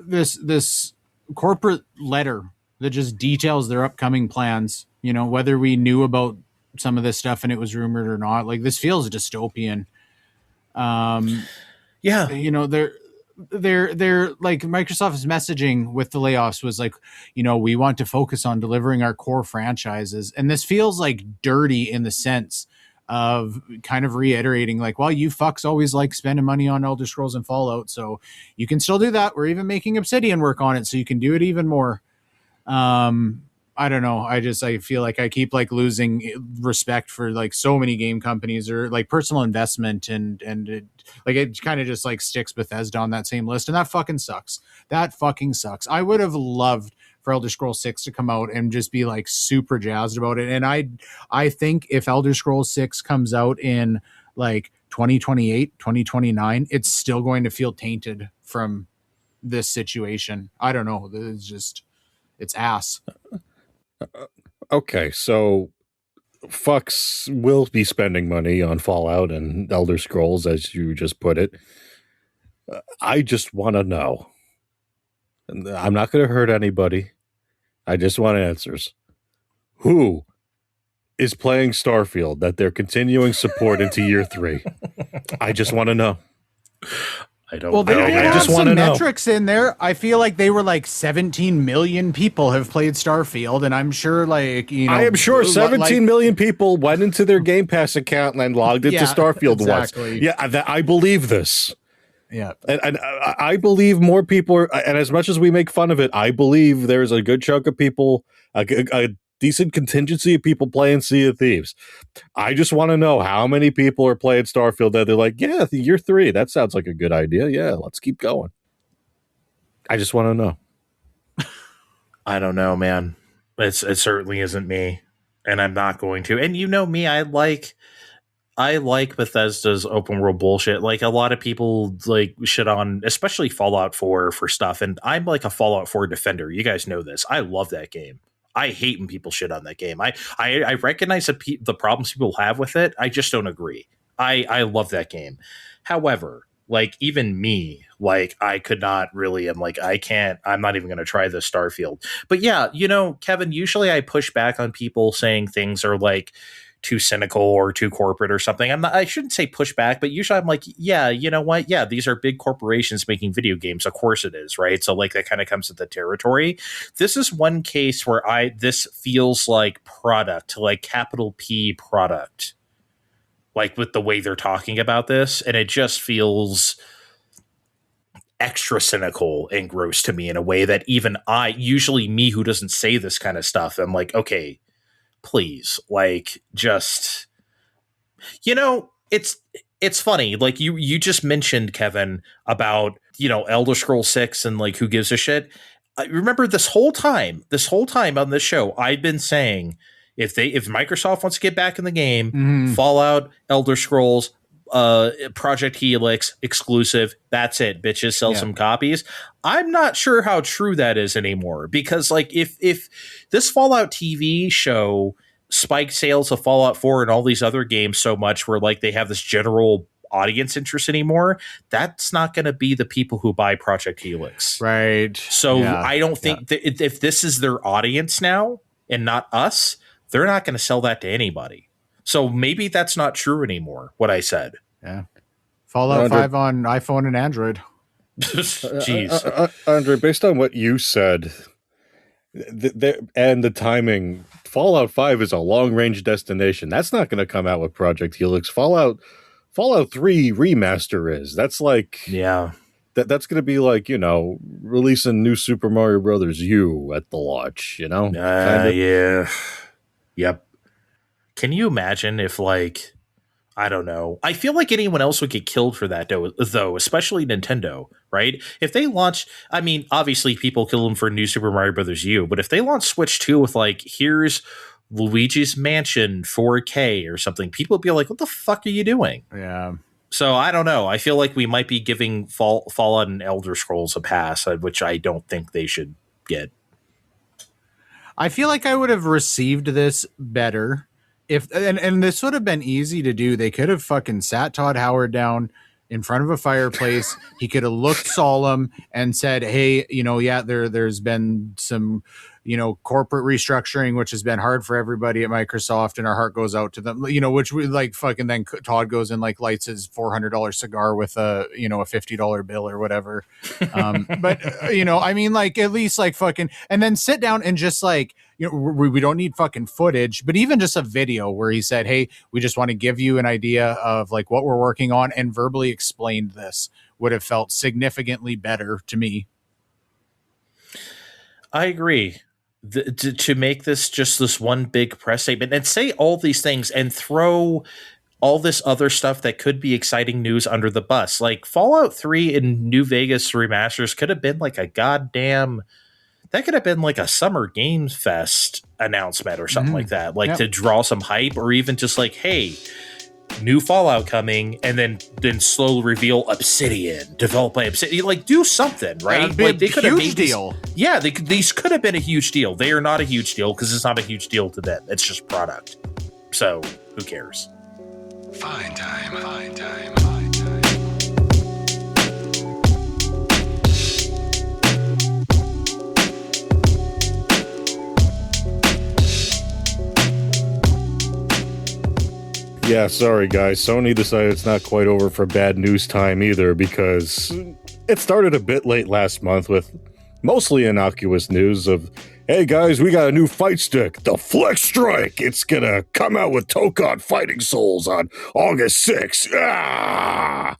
This corporate letter that just details their upcoming plans, you know, whether we knew about some of this stuff and it was rumored or not, like this feels dystopian. Yeah. You know, they're like Microsoft's messaging with the layoffs was like, you know, we want to focus on delivering our core franchises. And this feels like dirty in the sense of kind of reiterating like, well, you fucks always like spending money on Elder Scrolls and Fallout, so you can still do that. We're even making Obsidian work on it, so you can do it even more. I don't know. I feel like I keep like losing respect for like so many game companies or like personal investment and it kind of just like sticks Bethesda on that same list. And that fucking sucks. That fucking sucks. I would have loved for Elder Scrolls 6 to come out and just be like super jazzed about it. And I think if Elder Scrolls 6 comes out in like 2028, 2029, it's still going to feel tainted from this situation. I don't know. It's ass. Okay, so fucks will be spending money on Fallout and Elder Scrolls, as you just put it. I just want to know. I'm not going to hurt anybody. I just want answers. who is playing Starfield that they're continuing support into year 3? I just want to know. I don't Well, they know. did I have just some wanna know. metrics in there. I feel like they were like 17 million people have played Starfield, and I'm sure, like, you know, I am sure 17 like, million people went into their Game Pass account and then logged into Yeah, Starfield exactly. once. Yeah, I believe this. Yeah, And I believe more people are, and as much as we make fun of it, I believe there's a good chunk of people, a decent contingency of people playing Sea of Thieves. I just want to know how many people are playing Starfield that they're like, yeah, year 3, that sounds like a good idea. Yeah, let's keep going. I just want to know. I don't know, man. It certainly isn't me, and I'm not going to. And you know me, I like Bethesda's open world bullshit. Like, a lot of people like shit on, especially Fallout 4 for stuff, and I'm like a Fallout 4 defender. You guys know this. I love that game. I hate when people shit on that game. I recognize the problems people have with it. I just don't agree. I love that game. However, like, even me, like, I could not really, I'm not even going to try this Starfield. But yeah, you know, Kevin, usually I push back on people saying things are like too cynical or too corporate or something. I shouldn't say push back, but usually I'm like, yeah, you know what? Yeah, these are big corporations making video games. Of course it is, right? So like that kind of comes with the territory. This is one case where this feels like product, like capital P product, like with the way they're talking about this. And it just feels extra cynical and gross to me in a way that even usually me who doesn't say this kind of stuff, I'm like, okay, please, like, just, you know, it's funny. Like, you just mentioned, Kevin, about, you know, Elder Scrolls 6 and like who gives a shit. I remember this whole time on this show, I've been saying if Microsoft wants to get back in the game, Fallout, Elder Scrolls, Project Helix exclusive, that's it, bitches, sell some copies. I'm not sure how true that is anymore, because like if this Fallout TV show spiked sales of Fallout 4 and all these other games so much where like they have this general audience interest anymore, that's not going to be the people who buy Project Helix, right? So I don't think that if this is their audience now and not us, they're not going to sell that to anybody. So maybe that's not true anymore, what I said. Yeah. Fallout 5 on iPhone and Android. Jeez. Andre, based on what you said and the timing, Fallout 5 is a long-range destination. That's not going to come out with Project Helix. Fallout 3 remaster is. That's like... Yeah. That's going to be like, you know, releasing new Super Mario Brothers U at the launch, you know? Yeah. Yep. Can you imagine if, like, I don't know. I feel like anyone else would get killed for that, though, especially Nintendo, right? If they launch, I mean, obviously people kill them for new Super Mario Brothers U, but if they launch Switch 2 with, like, here's Luigi's Mansion 4K or something, people would be like, what the fuck are you doing? Yeah. So I don't know. I feel like we might be giving Fallout and Elder Scrolls a pass, which I don't think they should get. I feel like I would have received this better if, and this would have been easy to do. They could have fucking sat Todd Howard down in front of a fireplace. He could have looked solemn and said, hey, you know, yeah, there's been some, you know, corporate restructuring, which has been hard for everybody at Microsoft, and our heart goes out to them, you know, which we like fucking, then Todd goes and like lights his $400 cigar with a, you know, a $50 bill or whatever. But you know, I mean, like, at least like fucking, and then sit down and just like, you know, we don't need fucking footage, but even just a video where he said, hey, we just want to give you an idea of like what we're working on, and verbally explained this, would have felt significantly better to me. I agree. To make this just this one big press statement and say all these things and throw all this other stuff that could be exciting news under the bus. Like Fallout 3 and New Vegas remasters could have been like a goddamn, that could have been like a Summer Games Fest announcement or something like that. Like to draw some hype, or even just like, hey, new Fallout coming, and then slowly reveal Obsidian, developed by Obsidian. Like, do something, right? Like, they could have made deal. These could have been a huge deal. They are not a huge deal because it's not a huge deal to them. It's just product. So who cares? Fine time. Yeah, sorry guys. Sony decided it's not quite over for bad news time either, because it started a bit late last month with mostly innocuous news of, hey guys, we got a new fight stick, the FlexStrike. It's gonna come out with Tokon Fighting Souls on August 6th. Ah!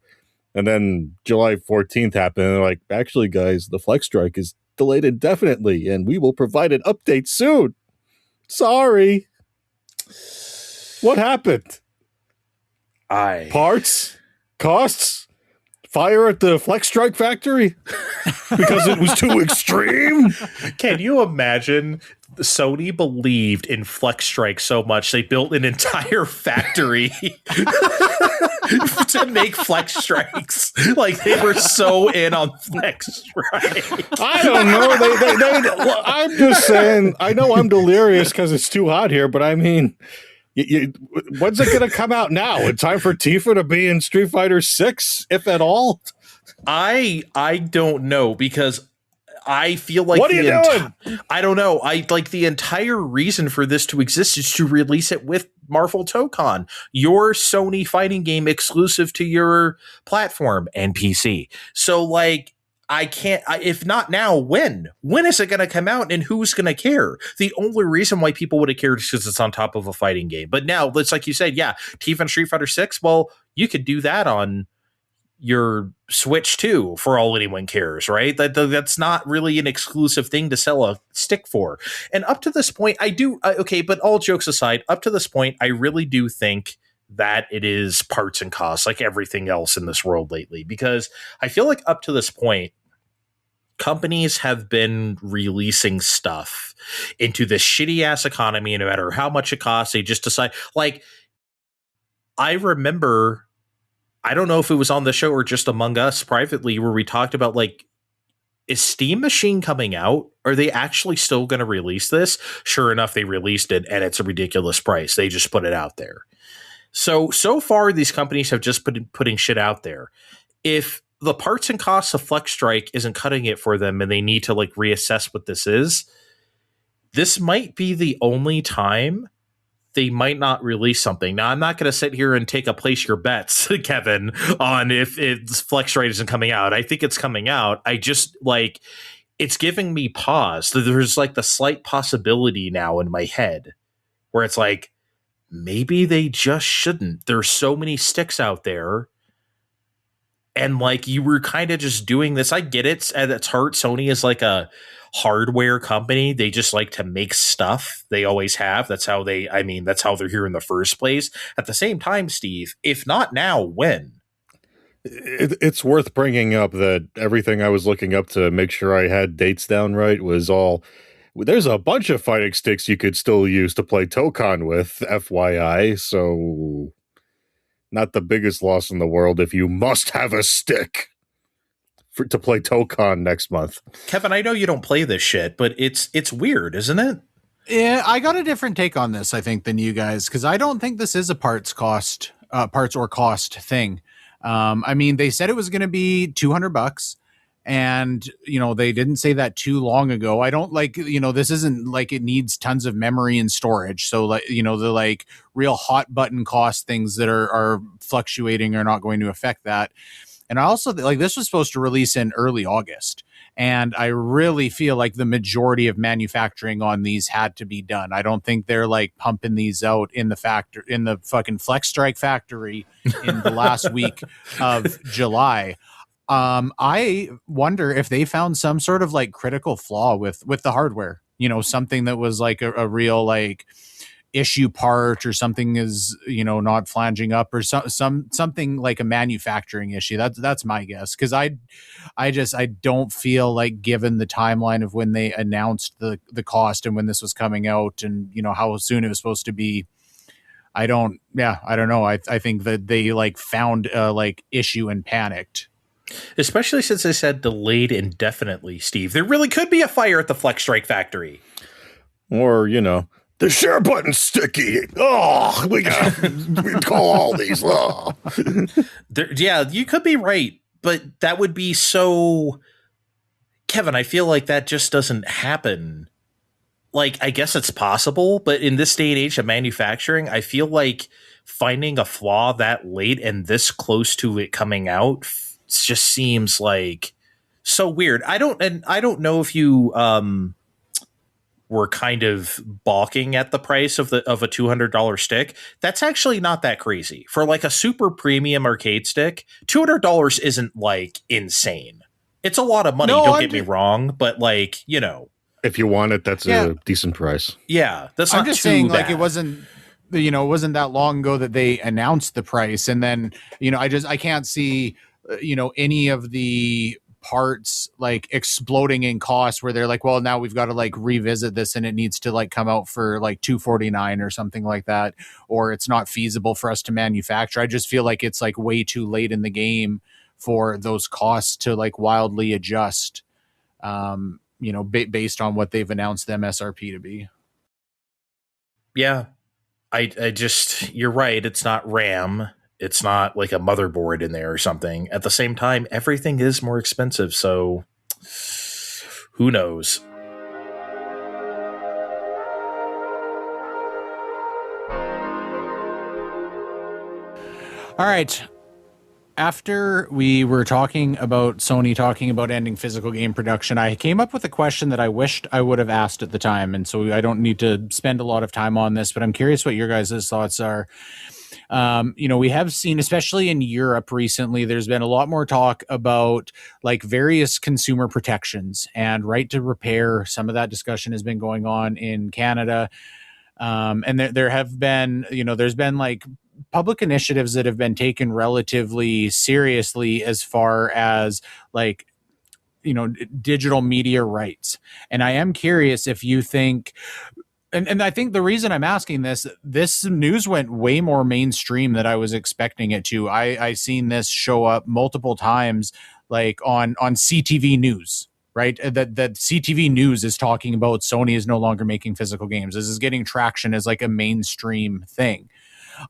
And then July 14th happened, and they're like, actually guys, the FlexStrike is delayed indefinitely, and we will provide an update soon. Sorry. What happened? Parts? Costs? Fire at the FlexStrike factory? Because it was too extreme? Can you imagine? Sony believed in FlexStrike so much they built an entire factory to make FlexStrikes. Like, they were so in on FlexStrike. I don't know. I'm just saying, I know I'm delirious because it's too hot here, but I mean, when's it going to come out now? In time for Tifa to be in Street Fighter 6, if at all? I don't know, because I feel like what are you doing? I don't know. I like the entire reason for this to exist is to release it with Marvel Tokon, your Sony fighting game exclusive to your platform and PC. So like, I can't, if not now, when? When is it going to come out and who's going to care? The only reason why people would have cared is because it's on top of a fighting game. But now, it's like you said, yeah, Tifa and Street Fighter 6, well, you could do that on your Switch too, for all anyone cares, right? That's not really an exclusive thing to sell a stick for. And up to this point, I do, okay, but all jokes aside, up to this point, I really do think that it is parts and costs, like everything else in this world lately, because I feel like up to this point, companies have been releasing stuff into this shitty ass economy, and no matter how much it costs, they just decide. Like, I remember, I don't know if it was on the show or just among us privately, where we talked about, like, is Steam Machine coming out? Are they actually still going to release this? Sure enough, they released it, and it's a ridiculous price. They just put it out there. So far, these companies have just putting shit out there. If the parts and costs of FlexStrike isn't cutting it for them, and they need to like reassess what this might be the only time they might not release something. Now, I'm not going to sit here and take a place your bets, Kevin, on if FlexStrike isn't coming out. I think it's coming out. I just like, it's giving me pause. There's like the slight possibility now in my head where it's like, maybe they just shouldn't. There's so many sticks out there. And like, you were kind of just doing this. I get it. At its heart, Sony is like a hardware company. They just like to make stuff. They always have. That's how they're here in the first place. At the same time, Steve, if not now, when? It's worth bringing up that everything I was looking up to make sure I had dates down right was all, there's a bunch of fighting sticks you could still use to play Tokon with, FYI. So not the biggest loss in the world if you must have a stick to play Tokon next month. Kevin, I know you don't play this shit, but it's weird, isn't it? Yeah, I got a different take on this, I think, than you guys, because I don't think this is a parts or cost thing. I mean, they said it was going to be $200, and they didn't say that too long ago. I don't like, this isn't like it needs tons of memory and storage. So like, the like real hot button cost things that are fluctuating are not going to affect that. And I also like, this was supposed to release in early August. And I really feel like the majority of manufacturing on these had to be done. I don't think they're like pumping these out in the fucking FlexStrike factory in the last week of July. I wonder if they found some sort of like critical flaw with the hardware, something that was like a real like issue part, or something is, not flanging up, or something like a manufacturing issue. That's my guess. Cause I don't feel like, given the timeline of when they announced the cost and when this was coming out, and how soon it was supposed to be, I don't know. I think that they like found a like issue and panicked. Especially since they said delayed indefinitely, Steve. There really could be a fire at the FlexStrike factory. Or, the share button's sticky. Oh, we call all these. Oh. Yeah, you could be right. But that would be so... Kevin, I feel like that just doesn't happen. Like, I guess it's possible, but in this day and age of manufacturing, I feel like finding a flaw that late and this close to it coming out just seems like so weird. I don't know if you were kind of balking at the price of a $200 stick. That's actually not that crazy for like a super premium arcade stick. $200 isn't like insane. It's a lot of money. No, don't get me wrong, but like, you know, if you want it, that's a decent price. Yeah, that's not I'm just too saying, bad. like, it wasn't that long ago that they announced the price, and then I can't see any of the parts like exploding in cost where they're like, well, now we've got to like revisit this and it needs to like come out for like $249 or something like that, or it's not feasible for us to manufacture. I just feel like it's like way too late in the game for those costs to like wildly adjust, based on what they've announced the MSRP to be. Yeah, I just, you're right. It's not RAM. It's not like a motherboard in there or something. At the same time, everything is more expensive. So who knows? All right. After we were talking about Sony talking about ending physical game production, I came up with a question that I wished I would have asked at the time. And so I don't need to spend a lot of time on this, but I'm curious what your guys' thoughts are. We have seen, especially in Europe recently, there's been a lot more talk about like various consumer protections and right to repair. Some of that discussion has been going on in Canada. And there have been, there's been like public initiatives that have been taken relatively seriously as far as like, digital media rights. And I am curious if you think, and I think the reason I'm asking this news went way more mainstream than I was expecting it to. I seen this show up multiple times, like on CTV News, right? That CTV News is talking about Sony is no longer making physical games. This is getting traction as like a mainstream thing.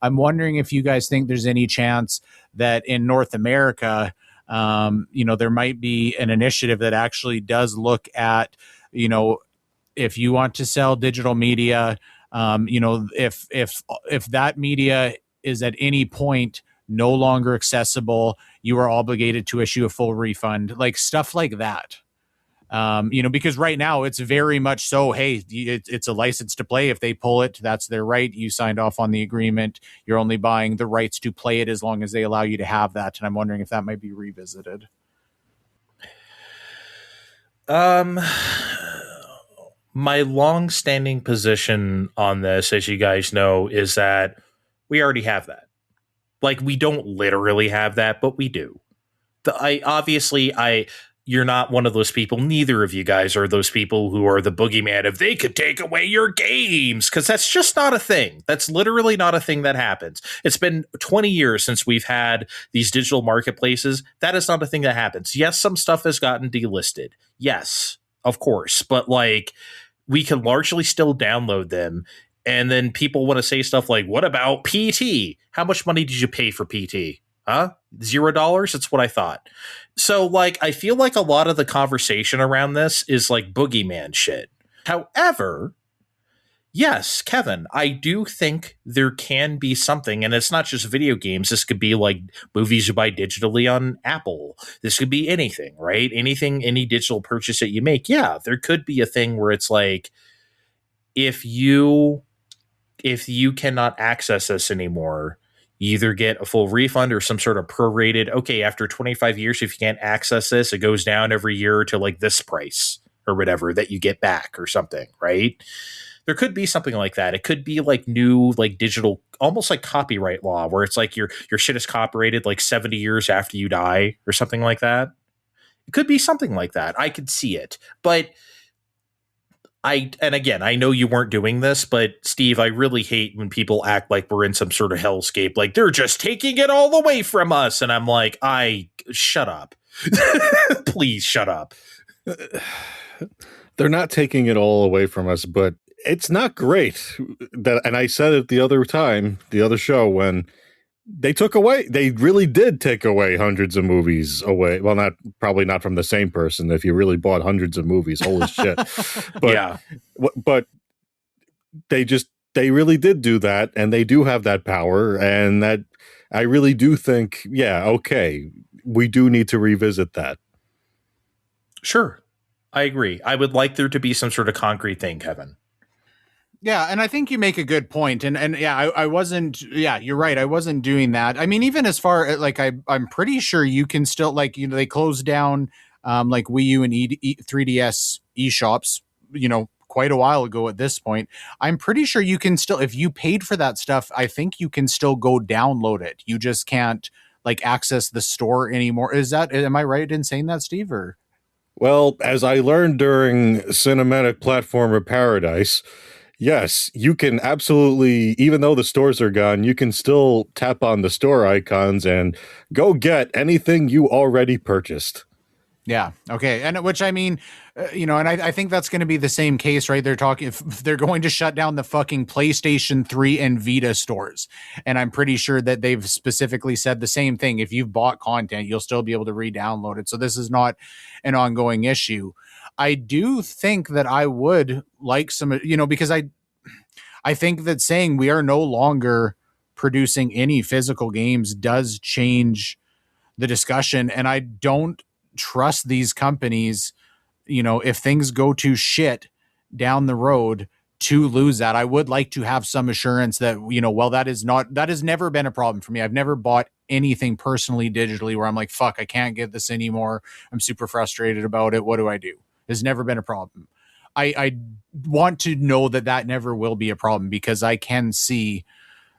I'm wondering if you guys think there's any chance that in North America, there might be an initiative that actually does look at, if you want to sell digital media, if that media is at any point no longer accessible, you are obligated to issue a full refund, like stuff like that. Because right now it's very much so, hey, it's a license to play. If they pull it, that's their right. You signed off on the agreement. You're only buying the rights to play it as long as they allow you to have that. And I'm wondering if that might be revisited. My long-standing position on this, as you guys know, is that we already have that. Like, we don't literally have that, but we do. You're not one of those people. Neither of you guys are those people who are the boogeyman if they could take away your games, because that's just not a thing. That's literally not a thing that happens. It's been 20 years since we've had these digital marketplaces. That is not a thing that happens. Yes, some stuff has gotten delisted. Yes, of course. But like, we can largely still download them. And then people want to say stuff like, what about PT? How much money did you pay for PT? Huh? $0? That's what I thought. So, like, I feel like a lot of the conversation around this is like boogeyman shit. However, yes, Kevin, I do think there can be something, and it's not just video games. This could be like movies you buy digitally on Apple. This could be anything, right? Anything, any digital purchase that you make. Yeah, there could be a thing where it's like, if you cannot access this anymore, you either get a full refund or some sort of prorated, okay, after 25 years, if you can't access this, it goes down every year to like this price or whatever that you get back or something, right? There could be something like that. It could be like new, like digital, almost like copyright law, where it's like your shit is copyrighted like 70 years after you die or something like that. It could be something like that. I could see it. But and again, I know you weren't doing this, but Steve, I really hate when people act like we're in some sort of hellscape, like they're just taking it all away from us. And I'm like, shut up. Please shut up. They're not taking it all away from us, but it's not great. And I said it the other show, when they really did take away hundreds of movies away. Well, probably not from the same person. If you really bought hundreds of movies, holy shit. But, yeah. But they just they really did do that, and they do have that power, and that I really do think, yeah, okay, we do need to revisit that. Sure. I agree. I would like there to be some sort of concrete thing, Kevin. Yeah, and I think you make a good point. And yeah, I wasn't, yeah, you're right. I wasn't doing that. I mean, even as far like I'm pretty sure you can still, like, you know, they closed down like Wii U and 3DS eShops, you know, quite a while ago at this point. I'm pretty sure you can still, if you paid for that stuff, I think you can still go download it. You just can't like access the store anymore. Am I right in saying that, Steve? Or Well, as I learned during Cinematic Platformer Paradise, yes, you can absolutely, even though the stores are gone, you can still tap on the store icons and go get anything you already purchased. yeah. Okay. And which, I mean, you know, and I think that's going to be the same case, right? They're talking, if they're going to shut down the fucking PlayStation 3 and Vita stores. And I'm pretty sure that they've specifically said the same thing. If you've bought content, you'll still be able to re-download it. So this is not an ongoing issue. I do think that I would like some, you know, because I think that saying we are no longer producing any physical games does change the discussion. And I don't trust these companies, you know, if things go to shit down the road, to lose that. I would like to have some assurance that, you know, well, that has never been a problem for me. I've never bought anything personally digitally where I'm like, fuck, I can't get this anymore. I'm super frustrated about it. What do I do? It's never been a problem. I want to know that never will be a problem, because I can see,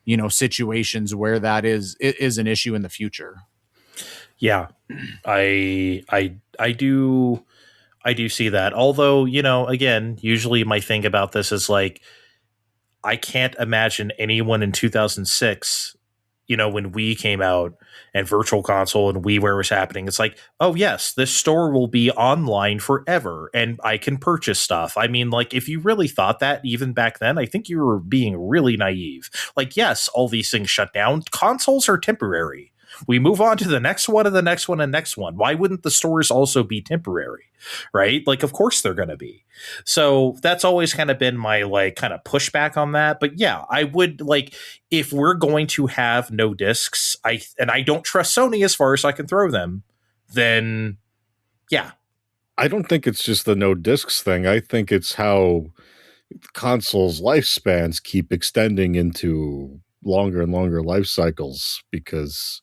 you know, situations where that is an issue in the future. Yeah, I do see that. Although, you know, again, usually my thing about this is like, I can't imagine anyone in 2006, you know, when Wii came out and Virtual Console and WiiWare was happening, it's like, oh yes, this store will be online forever and I can purchase stuff. I mean, like, if you really thought that even back then, I think you were being really naive. Like, yes, all these things shut down. Consoles are temporary. We move on to the next one and the next one and next one. Why wouldn't the stores also be temporary? Right? Like, of course they're going to be. So that's always kind of been my like kind of pushback on that. But yeah, I would like, if we're going to have no discs, I don't trust Sony as far as I can throw them, then yeah. I don't think it's just the no discs thing. I think it's how consoles' lifespans keep extending into longer and longer life cycles, because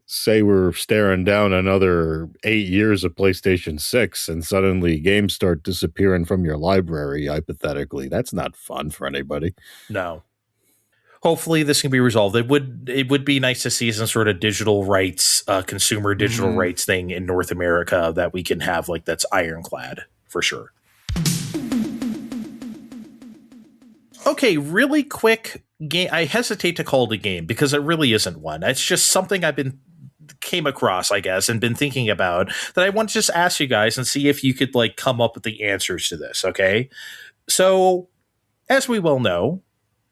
say we're staring down another 8 years of PlayStation 6 and suddenly games start disappearing from your library, hypothetically. That's not fun for anybody. No. Hopefully this can be resolved. It would be nice to see some sort of digital rights, consumer digital rights thing in North America that we can have, like, that's ironclad for sure. Okay, really quick game. I hesitate to call it a game because it really isn't one. It's just something came across, I guess, and been thinking about, that I want to just ask you guys and see if you could like come up with the answers to this. Okay. So as we well know,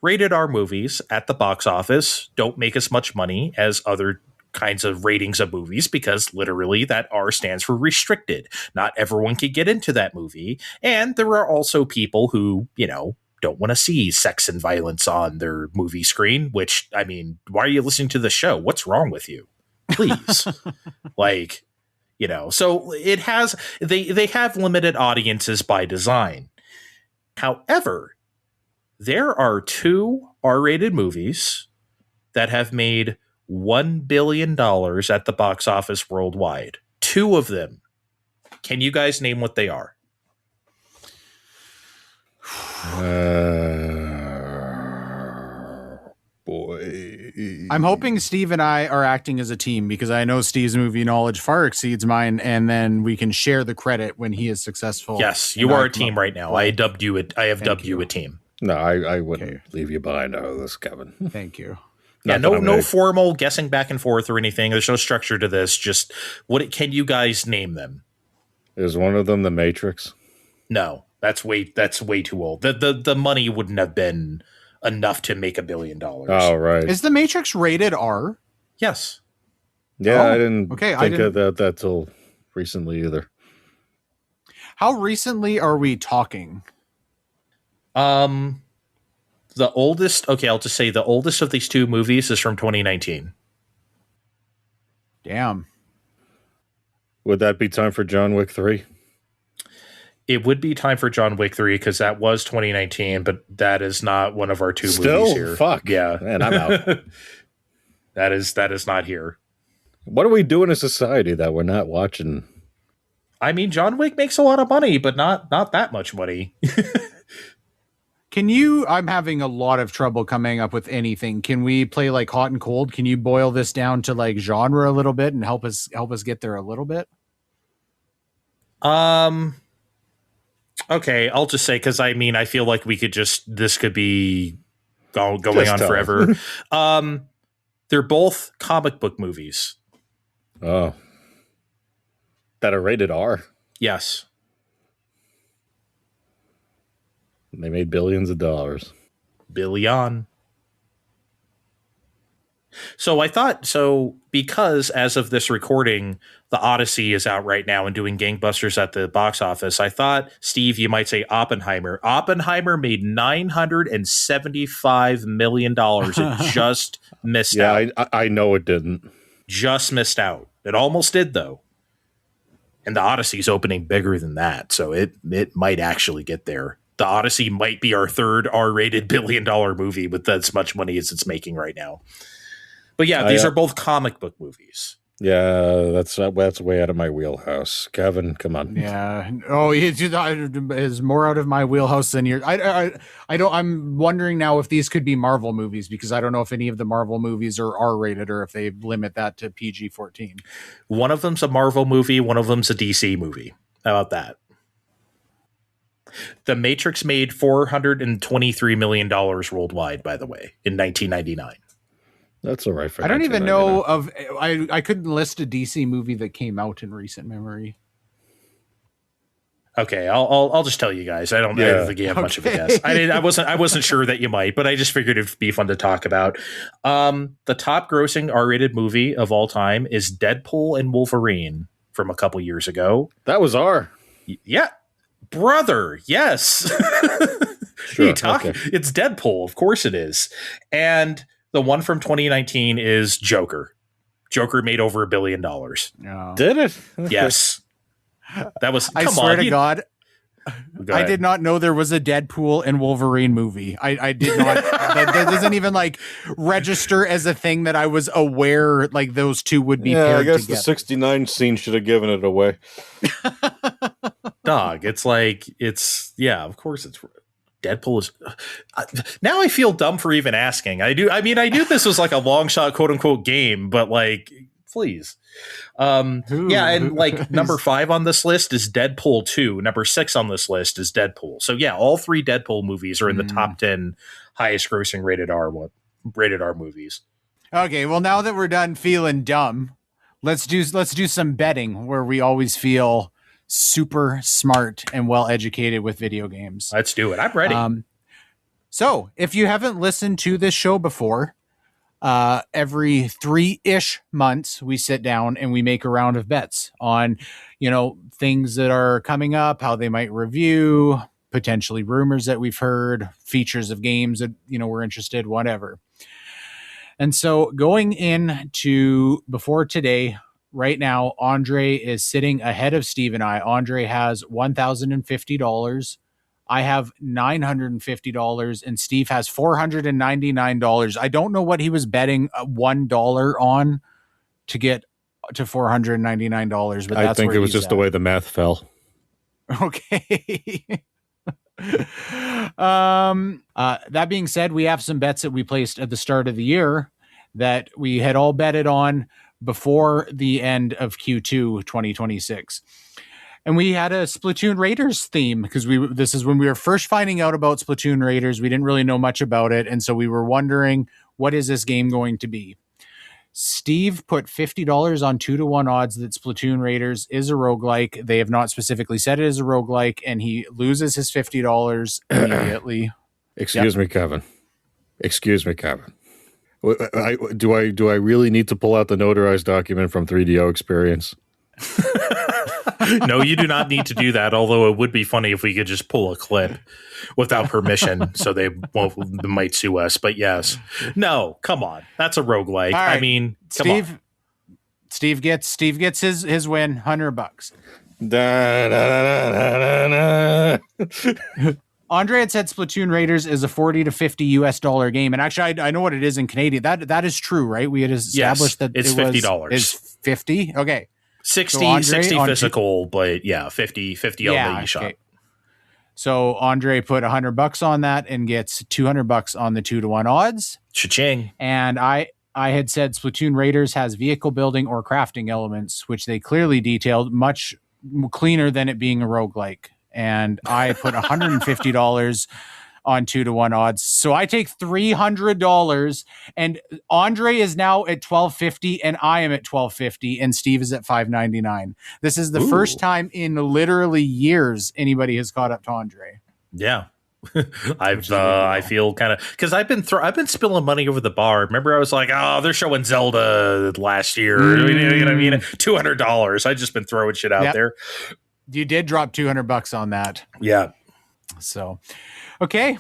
rated R movies at the box office don't make as much money as other kinds of ratings of movies, because literally that R stands for restricted. Not everyone can get into that movie. And there are also people who, you know, don't want to see sex and violence on their movie screen, which, I mean, why are you listening to the show? What's wrong with you? Please. Like, you know, so it has, they have limited audiences by design. However, there are 2 R-rated movies that have made $1 billion at the box office worldwide. 2 of them. Can you guys name what they are? Boy. I'm hoping Steve and I are acting as a team, because I know Steve's movie knowledge far exceeds mine, and then we can share the credit when he is successful. Yes, you are a team right now. I have dubbed you a team. No, I wouldn't leave you behind on this, Kevin. Thank you. Yeah, no formal guessing back and forth or anything. There's no structure to this. Just can you guys name them? Is one of them The Matrix? No, that's way too old. The money wouldn't have been enough to make $1 billion. Oh, right. Is The Matrix rated R? Yes. Yeah, I didn't think of that till recently either. How recently are we talking? The oldest, okay, I'll just say the oldest of these two movies is from 2019. Damn. Would that be time for John Wick 3? It would be time for John Wick 3 because that was 2019, but that is not one of our two Still? movies here. Fuck. Yeah. Man, I'm out. that is not here. What are we doing as society that we're not watching? I mean, John Wick makes a lot of money, but not that much money. I'm having a lot of trouble coming up with anything. Can we play like hot and cold? Can you boil this down to like genre a little bit and help us get there a little bit? Okay, I'll just say, because I mean, I feel like this could be going on forever. They're both comic book movies. Oh. That are rated R. Yes. They made billions of dollars. Billion. So because as of this recording, the Odyssey is out right now and doing gangbusters at the box office, I thought, Steve, you might say Oppenheimer. Oppenheimer made $975 million. It just missed out. Yeah, I know it didn't. Just missed out. It almost did, though. And the Odyssey's opening bigger than that, so it might actually get there. The Odyssey might be our third R-rated billion-dollar movie with as much money as it's making right now. But yeah, these are both comic book movies. Yeah, that's way out of my wheelhouse. Kevin, come on. Yeah. Oh, is more out of my wheelhouse than yours. I'm wondering now if these could be Marvel movies, because I don't know if any of the Marvel movies are R-rated or if they limit that to PG-14. One of them's a Marvel movie. One of them's a DC movie. How about that? The Matrix made $423 million worldwide, by the way, in 1999. That's all right for I don't even know of. I couldn't list a DC movie that came out in recent memory. Okay, I'll just tell you guys. I don't think you have much of a guess. I wasn't sure that you might, but I just figured it'd be fun to talk about. The top grossing R-rated movie of all time is Deadpool and Wolverine from a couple years ago. That was R. Yeah. Brother, yes. Sure, okay. It's Deadpool, of course it is. And the one from 2019 is Joker. Joker made over $1 billion. No. Did it? Yes. That was. I swear to God, I did not know there was a Deadpool and Wolverine movie. I did not. that doesn't even like register as a thing that I was aware like those two would be paired I guess together. the 69 scene should have given it away. Dog, of course it's Deadpool is now I feel dumb for even asking. I knew this was like a long shot quote unquote game, but like please. Number 5 on this list is Deadpool 2. Number 6 on this list is Deadpool. So yeah, all 3 Deadpool movies are in the top 10 highest grossing rated R movies. Okay, well now that we're done feeling dumb, let's do some betting where we always feel super smart and well educated with video games. Let's do it. I'm ready. So if you haven't listened to this show before, every 3-ish months we sit down and we make a round of bets on, things that are coming up, how they might review, potentially rumors that we've heard, features of games that, we're interested, whatever. And so going into before today, right now, Andre is sitting ahead of Steve and I. Andre has $1,050. I have $950 and Steve has $499. I don't know what he was betting $1 on to get to $499, but I think it was just the way the math fell. Okay. That being said, we have some bets that we placed at the start of the year that we had all betted on before the end of Q2 2026. And we had a Splatoon Raiders theme because this is when we were first finding out about Splatoon Raiders. We didn't really know much about it. And so we were wondering, what is this game going to be? Steve put $50 on 2-to-1 odds that Splatoon Raiders is a roguelike. They have not specifically said it is a roguelike, and he loses his $50 immediately. Excuse me, Kevin. Do I really need to pull out the notarized document from 3DO Experience? No, you do not need to do that, although it would be funny if we could just pull a clip without permission so they might sue us. But yes. No, come on. That's a roguelike. Right. I mean, come Steve gets his win, $100. Da, da, da, da, da. Andre had said Splatoon Raiders is a $40 to $50 game, and actually, I know what it is in Canadian. That is true, right? We had established that it's $50. It's 50. Okay, 60, so Andre, 60 physical, but yeah, 50 on the eShop. Okay. So Andre put $100 on that and gets $200 on the 2-to-1 odds. Cha-ching! And I had said Splatoon Raiders has vehicle building or crafting elements, which they clearly detailed much cleaner than it being a roguelike. And I put $150 on 2-to-1 odds. So I take $300, and Andre is now at $12.50, and I am at $12.50, and Steve is at $5.99. This is the first time in literally years anybody has caught up to Andre. Yeah. I feel kind of, because I've been spilling money over the bar. Remember, I was like, oh, they're showing Zelda last year. You know what I mean? $200. I've just been throwing shit out there. You did drop $200 on that. Yeah. So, okay.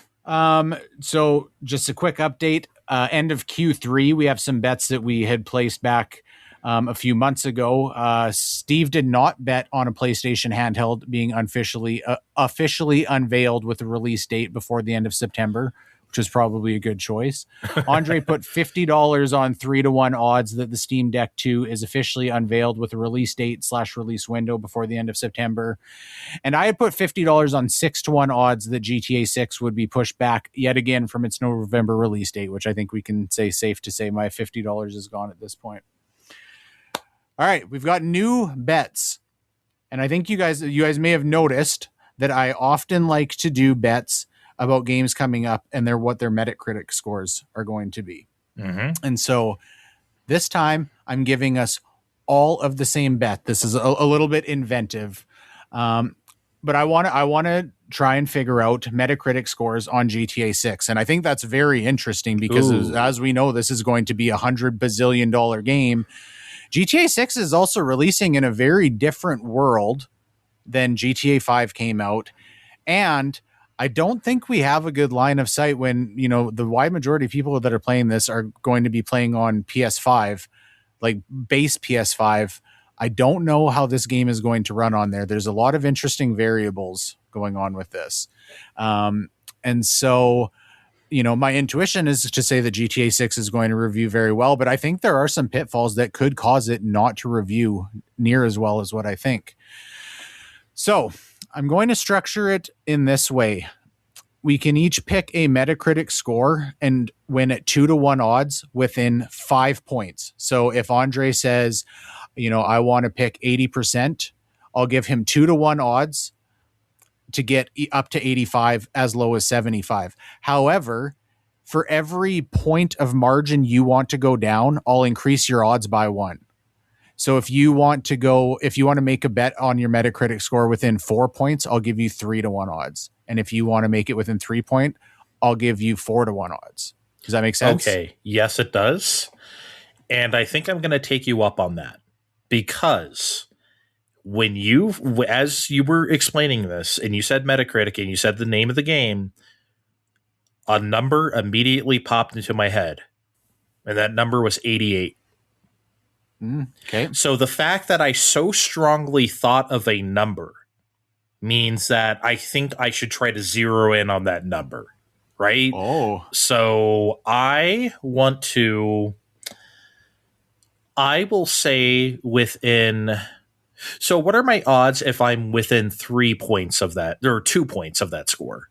So just a quick update. End of Q3, we have some bets that we had placed back a few months ago. Steve did not bet on a PlayStation handheld being officially unveiled with a release date before the end of September, which is probably a good choice. Andre put $50 on 3-to-1 odds that the Steam Deck 2 is officially unveiled with a release date / release window before the end of September. And I had put $50 on 6-to-1 odds that GTA 6 would be pushed back yet again from its November release date, which I think we can say safe to say my $50 is gone at this point. All right, we've got new bets. And I think you guys may have noticed that I often like to do bets about games coming up and what their Metacritic scores are going to be. Mm-hmm. And so this time I'm giving us all of the same bet. This is a little bit inventive. But I want to try and figure out Metacritic scores on GTA 6. And I think that's very interesting because as we know, this is going to be $100 bazillion game. GTA 6 is also releasing in a very different world than GTA 5 came out. And I don't think we have a good line of sight when, the wide majority of people that are playing this are going to be playing on PS5, like base PS5. I don't know how this game is going to run on there. There's a lot of interesting variables going on with this. And so, my intuition is to say that GTA 6 is going to review very well, but I think there are some pitfalls that could cause it not to review near as well as what I think. So I'm going to structure it in this way. We can each pick a Metacritic score and win at 2-to-1 odds within 5 points. So if Andre says, I want to pick 80%, I'll give him 2-to-1 odds to get up to 85, as low as 75. However, for every point of margin you want to go down, I'll increase your odds by 1. So if you want to make a bet on your Metacritic score within 4 points, I'll give you 3-to-1 odds. And if you want to make it within 3 points, I'll give you 4-to-1 odds. Does that make sense? Okay. Yes, it does. And I think I'm going to take you up on that because as you were explaining this and you said Metacritic and you said the name of the game, a number immediately popped into my head. And that number was 88. Okay. So the fact that I so strongly thought of a number means that I think I should try to zero in on that number, right? Oh. So I will say within. So what are my odds if I'm within 3 points of that, or 2 points of that score?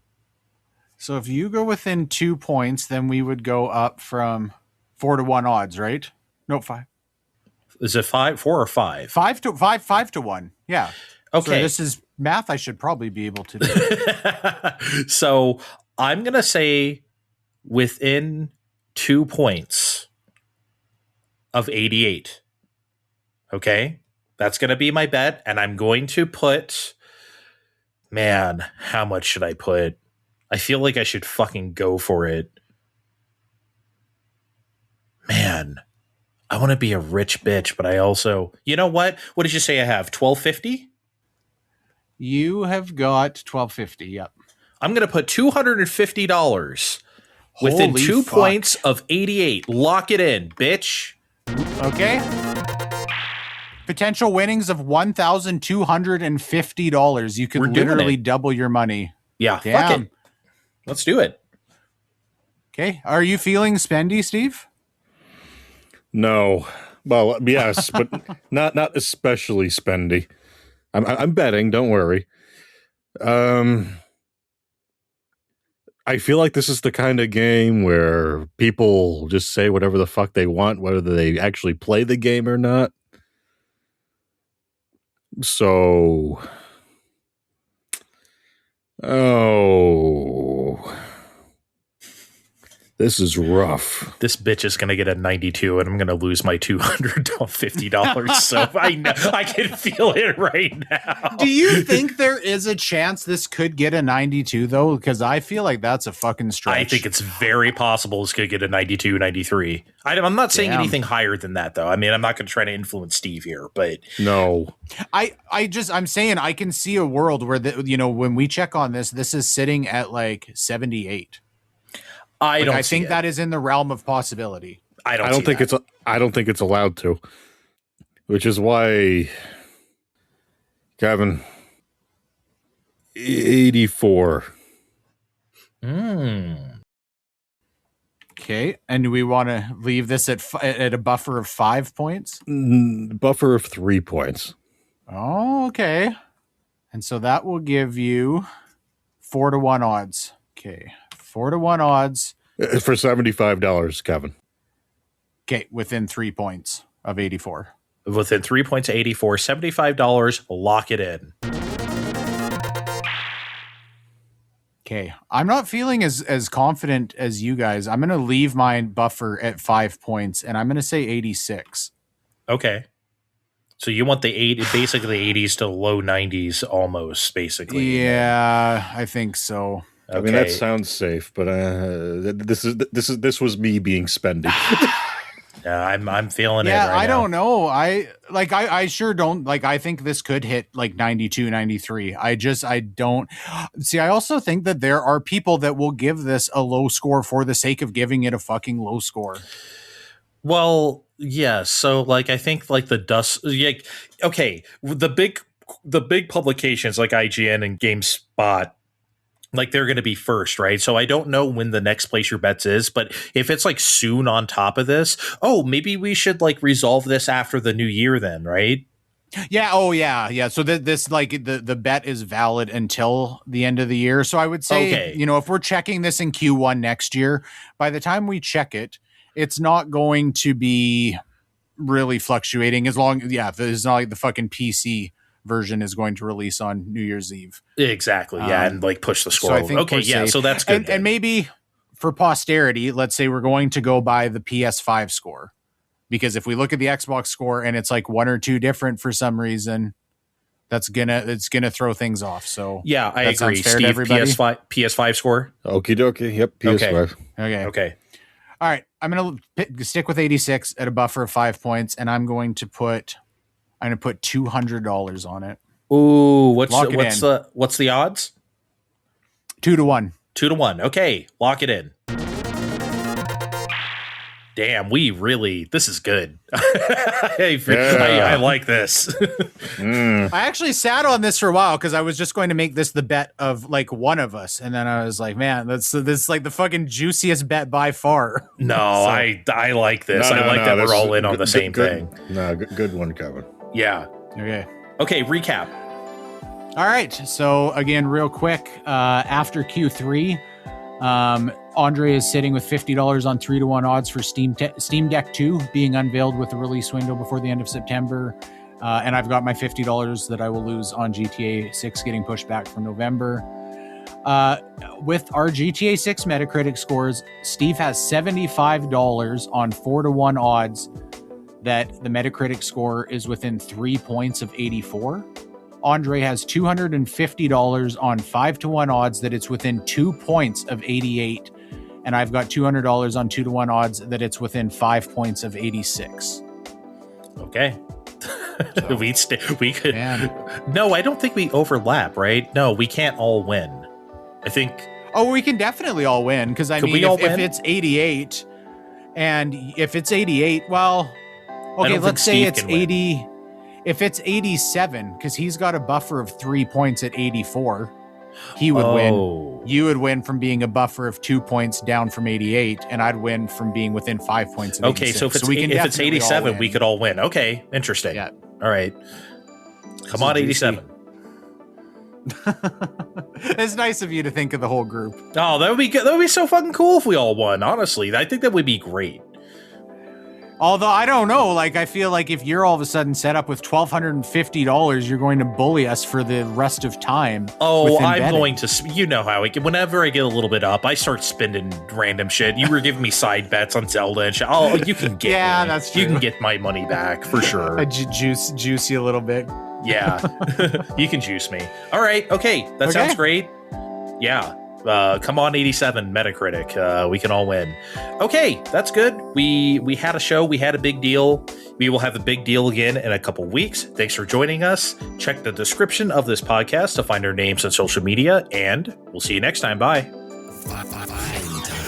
So if you go within 2 points, then we would go up from 4-to-1 odds, right? No, 5. Is it 4 or 5? 5 to 1. Yeah. Okay. So this is math I should probably be able to do. So I'm going to say within 2 points of 88. Okay. That's going to be my bet. And I'm going to put, man, how much should I put? I feel like I should fucking go for it. Man, I want to be a rich bitch, but I also, you know what? What did you say I have? 1250? You have got $12.50. Yep. I'm going to put $250 within Holy 2 fuck. points of 88. Lock it in, bitch. Okay. Potential winnings of $1,250. You could We're doing literally it. double your money. Yeah, Damn. fuck it. Let's do it. Okay. Are you feeling spendy, Steve? No. Well, yes, but not especially spendy. I'm betting, don't worry. I feel like this is the kind of game where people just say whatever the fuck they want, whether they actually play the game or not. So, this is rough. This bitch is going to get a 92 and I'm going to lose my $250. So I know I can feel it right now. Do you think there is a chance this could get a 92 though? Because I feel like that's a fucking stretch. I think it's very possible this could get a 92, 93. I'm not saying Damn. anything higher than that, though. I mean, I'm not going to try to influence Steve here, but No. I'm saying I can see a world where when we check on this is sitting at like 78. I think that is in the realm of possibility. I don't think it's allowed to. Which is why, Kevin, 84. Okay, and do we want to leave this at a buffer of 5 points? Buffer of 3 points. Oh, okay. And so that will give you 4-1 odds. Okay, 4-1 odds. For $75, Kevin. Okay, within 3 points of 84. Within 3 points of 84, $75, lock it in. Okay, I'm not feeling as confident as you guys. I'm going to leave my buffer at 5 points, and I'm going to say 86. Okay. So you want the basically 80s to low 90s almost, basically. Yeah, I think so. Okay. I mean, that sounds safe, but this was me being spendy. I'm feeling it right now. I don't know. I sure don't. Like, I think this could hit like 92, 93. I don't see. I also think that there are people that will give this a low score for the sake of giving it a fucking low score. Well, yeah. So like, I think like the dust. Like, okay, the big publications like IGN and GameSpot, like they're going to be first, right? So I don't know when the next place your bets is, but if it's like soon on top of this, maybe we should like resolve this after the new year then, right? Yeah. Oh yeah. Yeah. So this like the bet is valid until the end of the year. So I would say, if we're checking this in Q1 next year, by the time we check it, it's not going to be really fluctuating it's not like the fucking PC version is going to release on New Year's Eve. Exactly. Yeah. And like push the score. So I think okay. Yeah. So that's good. And maybe for posterity, let's say we're going to go by the PS5 score, because if we look at the Xbox score and it's like 1 or 2 different for some reason, it's gonna throw things off. So yeah, I agree. Steve, PS5 score. Okie dokie. Yep. PS5. Okay. All right. I'm going to stick with 86 at a buffer of 5 points, and I'm going to put $200 on it. Ooh, what's the odds? 2-1. 2-1. Okay, lock it in. Damn, this is good. I like this. I actually sat on this for a while because I was just going to make this the bet of like one of us. And then I was like, man, this is like the fucking juiciest bet by far. No, so, I like this. I like that we're all in on the same thing. No, good one, Kevin. Yeah. Okay, recap. All right. So again, real quick, after Q3, Andre is sitting with $50 on 3-1 odds for Steam Deck 2 being unveiled with a release window before the end of September. And I've got my $50 that I will lose on GTA 6 getting pushed back from November. With our GTA 6 Metacritic scores, Steve has $75 on 4-1 odds that the Metacritic score is within 3 points of 84. Andre has $250 on 5-1 odds that it's within 2 points of 88. And I've got $200 on 2-1 odds that it's within 5 points of 86. Okay. So, we could. man. No, I don't think we overlap, right? No, we can't all win. I think. Oh, we can definitely all win because I Could mean, we all if win? it's 88, and if it's 88, well, okay, don't let's think say Steve it's can win. 80. If it's 87, because he's got a buffer of 3 points at 84, he would win. You would win from being a buffer of 2 points down from 88, and I'd win from being within 5 points of 86. Okay, so if it's, we can if it's definitely all 87, win. we could all win. Okay, interesting. Yeah. All right. Come So on, juicy. 87. It's nice of you to think of the whole group. Oh, that would be good. That would be so fucking cool if we all won. Honestly, I think that would be great. Although I don't know, like I feel like if you're all of a sudden set up with $1,250, you're going to bully us for the rest of time. Oh, within I'm betting. going to. You know how whenever I get a little bit up, I start spending random shit. You were giving me side bets on Zelda and shit. Oh, you can get. Yeah, me. that's You can true. get my money back for sure. Juice you a little bit. Yeah, you can juice me. All right, okay, that sounds Okay. great. Yeah, come on, 87 Metacritic. We can all win. Okay, that's good. We had a show. We had a big deal. We will have a big deal again in a couple weeks. Thanks for joining us. Check the description of this podcast to find our names on social media, and we'll see you next time. Bye. Fine time.